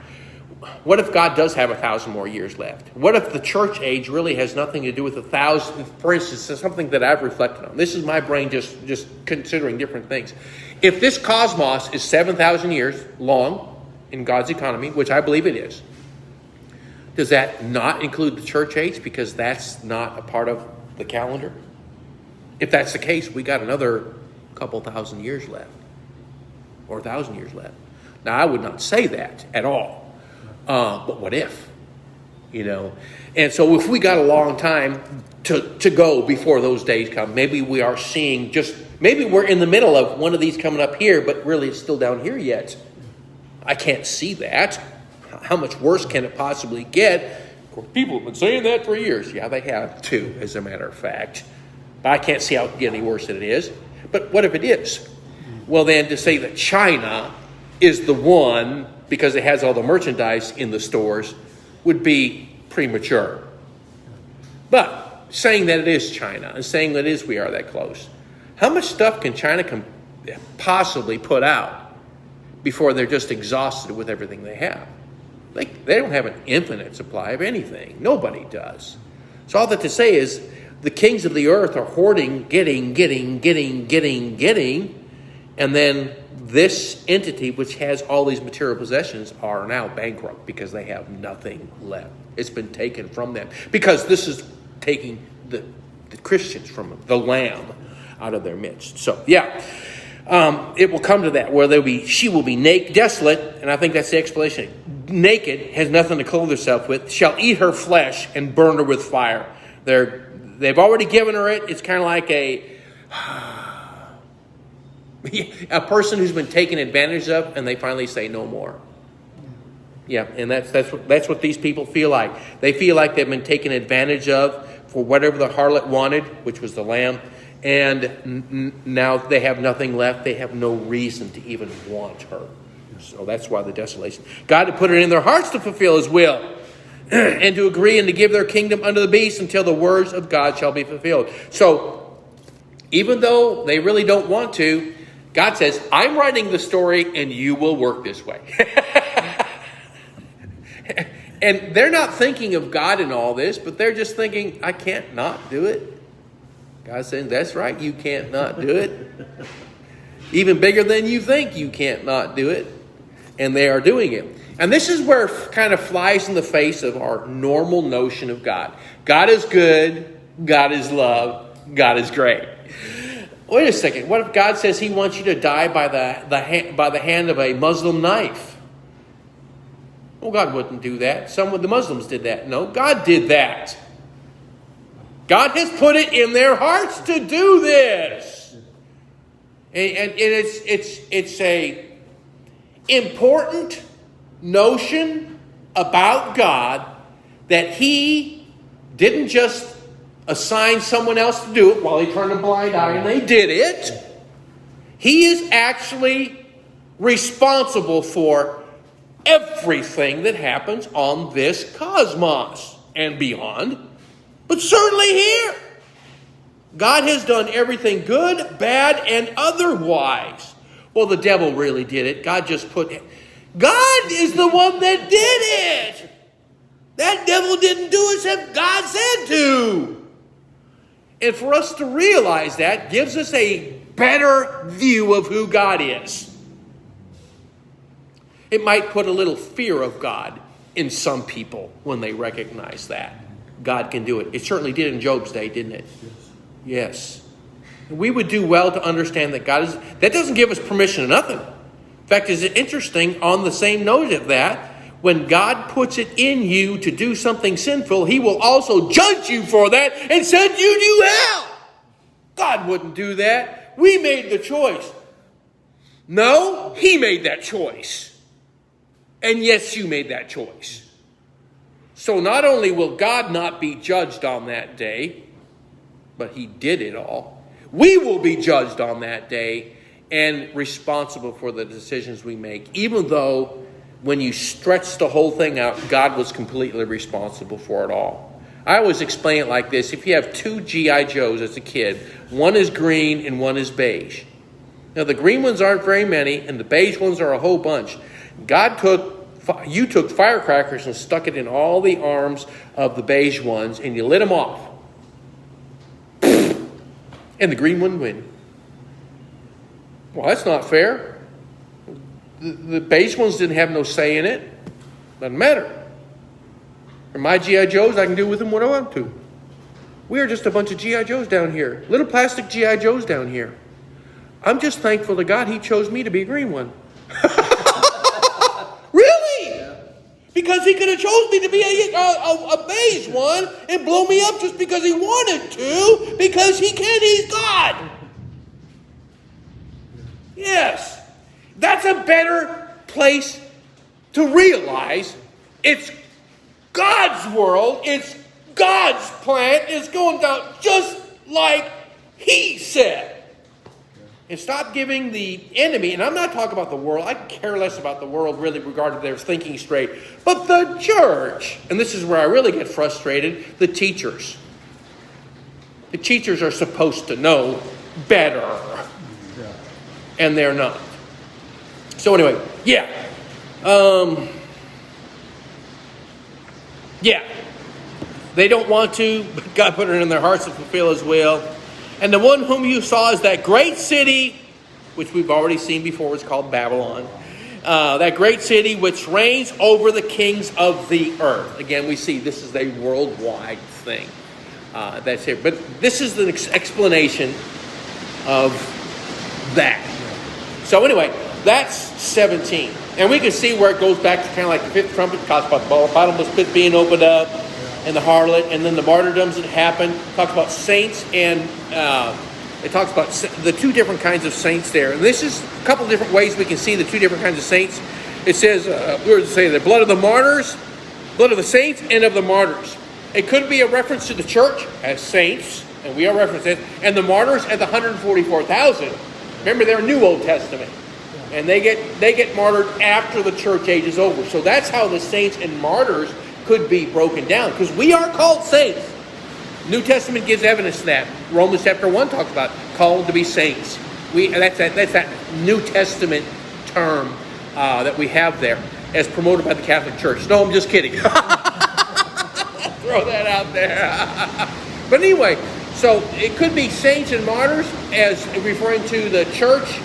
What if God does have 1,000 more years left? What if the church age really has nothing to do with 1,000? For instance, it's something that I've reflected on. This is my brain just considering different things. If this cosmos is 7,000 years long in God's economy, which I believe it is, does that not include the church age because that's not a part of the calendar? If that's the case, we got another couple thousand years left, or 1,000 years left. Now, I would not say that at all. But what if? And so if we got a long time to go before those days come, maybe we are seeing maybe we're in the middle of one of these coming up here, but really it's still down here yet. I can't see that. How much worse can it possibly get? Of course, people have been saying that for years. Yeah, they have too, as a matter of fact. But I can't see how it can get any worse than it is. But what if it is? Well, then to say that China is the one because it has all the merchandise in the stores would be premature. But saying that it is China and saying that we are that close, how much stuff can China possibly put out before they're just exhausted with everything they have? They don't have an infinite supply of anything. Nobody does. So all that to say is the kings of the earth are hoarding, getting, and then this entity, which has all these material possessions, are now bankrupt because they have nothing left. It's been taken from them. Because this is taking the Christians from them, the Lamb, out of their midst. So, it will come to that where she will be naked, desolate, and I think that's the explanation. Naked, has nothing to clothe herself with, shall eat her flesh and burn her with fire. They've already given her it. It's kind of like a person who's been taken advantage of, and they finally say no more. Yeah, and that's what these people feel like. They feel like they've been taken advantage of for whatever the harlot wanted, which was the Lamb, and now they have nothing left. They have no reason to even want her. So that's why the desolation. God had put it in their hearts to fulfill his will and to agree and to give their kingdom unto the beast until the words of God shall be fulfilled. So even though they really don't want to, God says, I'm writing the story and you will work this way. And they're not thinking of God in all this, but they're just thinking, I can't not do it. God's saying, that's right, you can't not do it. Even bigger than you think, you can't not do it. And they are doing it. And this is where it kind of flies in the face of our normal notion of God. God is good. God is love. God is great. Wait a second. What if God says he wants you to die by the hand of a Muslim knife? Well, God wouldn't do that. Some of the Muslims did that. No, God did that. God has put it in their hearts to do this. And it's a important notion about God that he didn't just assign someone else to do it while he turned a blind eye and they did it. He is actually responsible for everything that happens on this cosmos and beyond, but certainly here. God has done everything good, bad, and otherwise. Well, the devil really did it. God is the one that did it. That devil didn't do it except God said to. And for us to realize that gives us a better view of who God is. It might put a little fear of God in some people when they recognize that God can do it. It certainly did in Job's day, didn't it? Yes. We would do well to understand that God is... That doesn't give us permission to nothing. In fact, is it interesting, on the same note of that, when God puts it in you to do something sinful, he will also judge you for that and send you to hell. God wouldn't do that. We made the choice. No, he made that choice. And yes, you made that choice. So not only will God not be judged on that day, but he did it all. We will be judged on that day and responsible for the decisions we make, even though when you stretch the whole thing out, God was completely responsible for it all. I always explain it like this. If you have two G.I. Joes as a kid, one is green and one is beige. Now, the green ones aren't very many, and the beige ones are a whole bunch. You took firecrackers and stuck it in all the arms of the beige ones, and you lit them off. And the green one win. Well, that's not fair. The beige ones didn't have no say in it. Doesn't matter. For my G.I. Joes, I can do with them what I want to. We are just a bunch of G.I. Joes down here. Little plastic G.I. Joes down here. I'm just thankful to God He chose me to be a green one. Really? Yeah. Because He could have chose me to be a beige one and blow me up just because He wanted to. Because He can. He's God. Yes. That's a better place to realize it's God's world. It's God's plan. It's going down just like He said. And stop giving the enemy, and I'm not talking about the world. I care less about the world really regarding their thinking straight. But the church, and this is where I really get frustrated, the teachers. The teachers are supposed to know better. Yeah. And they're not. So anyway, yeah. They don't want to, but God put it in their hearts to fulfill His will. And the one whom you saw is that great city, which we've already seen before, is called Babylon. That great city which reigns over the kings of the earth. Again, we see this is a worldwide thing. That's here. But this is the explanation of that. So anyway, that's 17. And we can see where it goes back to kind of like the fifth trumpet, talks about the bottomless pit being opened up, and the harlot, and then the martyrdoms that happen. Talks about saints, and it talks about the two different kinds of saints there. And this is a couple different ways we can see the two different kinds of saints. It says, we were to say the blood of the martyrs, blood of the saints, and of the martyrs. It could be a reference to the church as saints, and we are referencing it, and the martyrs at the 144,000. Remember, they're New Old Testament. And they get martyred after the church age is over. So that's how the saints and martyrs could be broken down. Because we are called saints. New Testament gives evidence to that. Romans chapter 1 talks about called to be saints. That's that New Testament term that we have there as promoted by the Catholic Church. No, I'm just kidding. Throw that out there. But anyway, so it could be saints and martyrs as referring to the church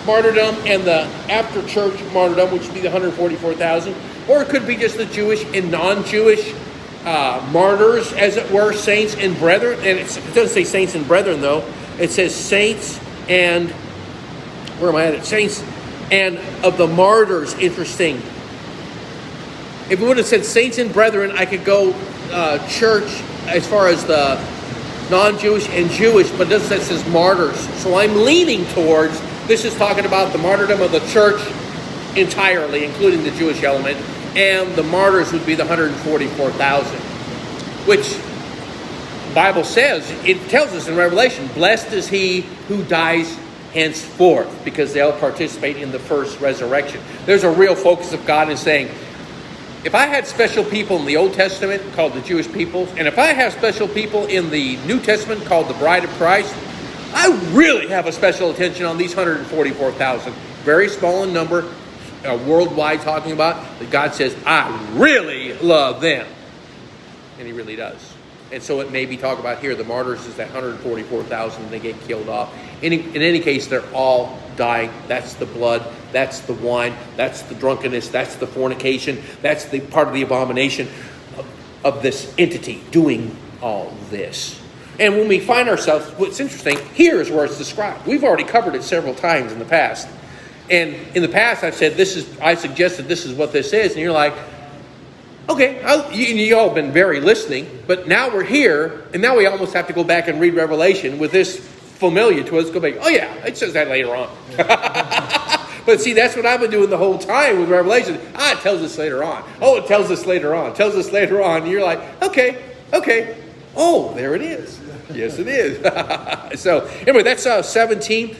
martyrdom and the after church martyrdom, which would be the 144,000. Or it could be just the Jewish and non-Jewish martyrs, as it were, saints and brethren. And it doesn't say saints and brethren, though. It says saints and, where am I at? Saints and of the martyrs. Interesting. If it would have said saints and brethren, I could go church as far as the non-Jewish and Jewish, but it doesn't say it says martyrs. So I'm leaning towards, this is talking about the martyrdom of the church entirely, including the Jewish element, and the martyrs would be the 144,000, which the Bible says, it tells us in Revelation, blessed is he who dies henceforth, because they'll participate in the first resurrection. There's a real focus of God in saying, if I had special people in the Old Testament called the Jewish people, and if I have special people in the New Testament called the bride of Christ, I really have a special attention on these 144,000. Very small in number, worldwide talking about, that God says, I really love them. And He really does. And so it may be talked about here, the martyrs is that 144,000, they get killed off. In any case, they're all dying. That's the blood, that's the wine, that's the drunkenness, that's the fornication, that's the part of the abomination of this entity doing all this. And when we find ourselves, what's interesting, here is where it's described. We've already covered it several times in the past. And in the past, I've said, I suggested this is what this is. And you're like, okay, you all have been very listening. But now we're here, and now we almost have to go back and read Revelation with this familiar to us. Go back, oh yeah, it says that later on. But see, that's what I've been doing the whole time with Revelation. It tells us later on. Oh, it tells us later on. It tells us later on. And you're like, okay. Oh, there it is. Yes, it is. So, anyway, that's 17.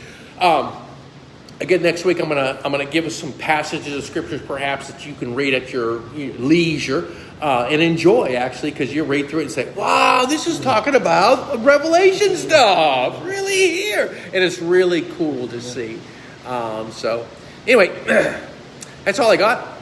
Again, next week I'm gonna give us some passages of scriptures, perhaps that you can read at your leisure and enjoy, actually, because you read through it and say, "Wow, this is talking about Revelation stuff, really here," and it's really cool to see. So, anyway, that's all I got.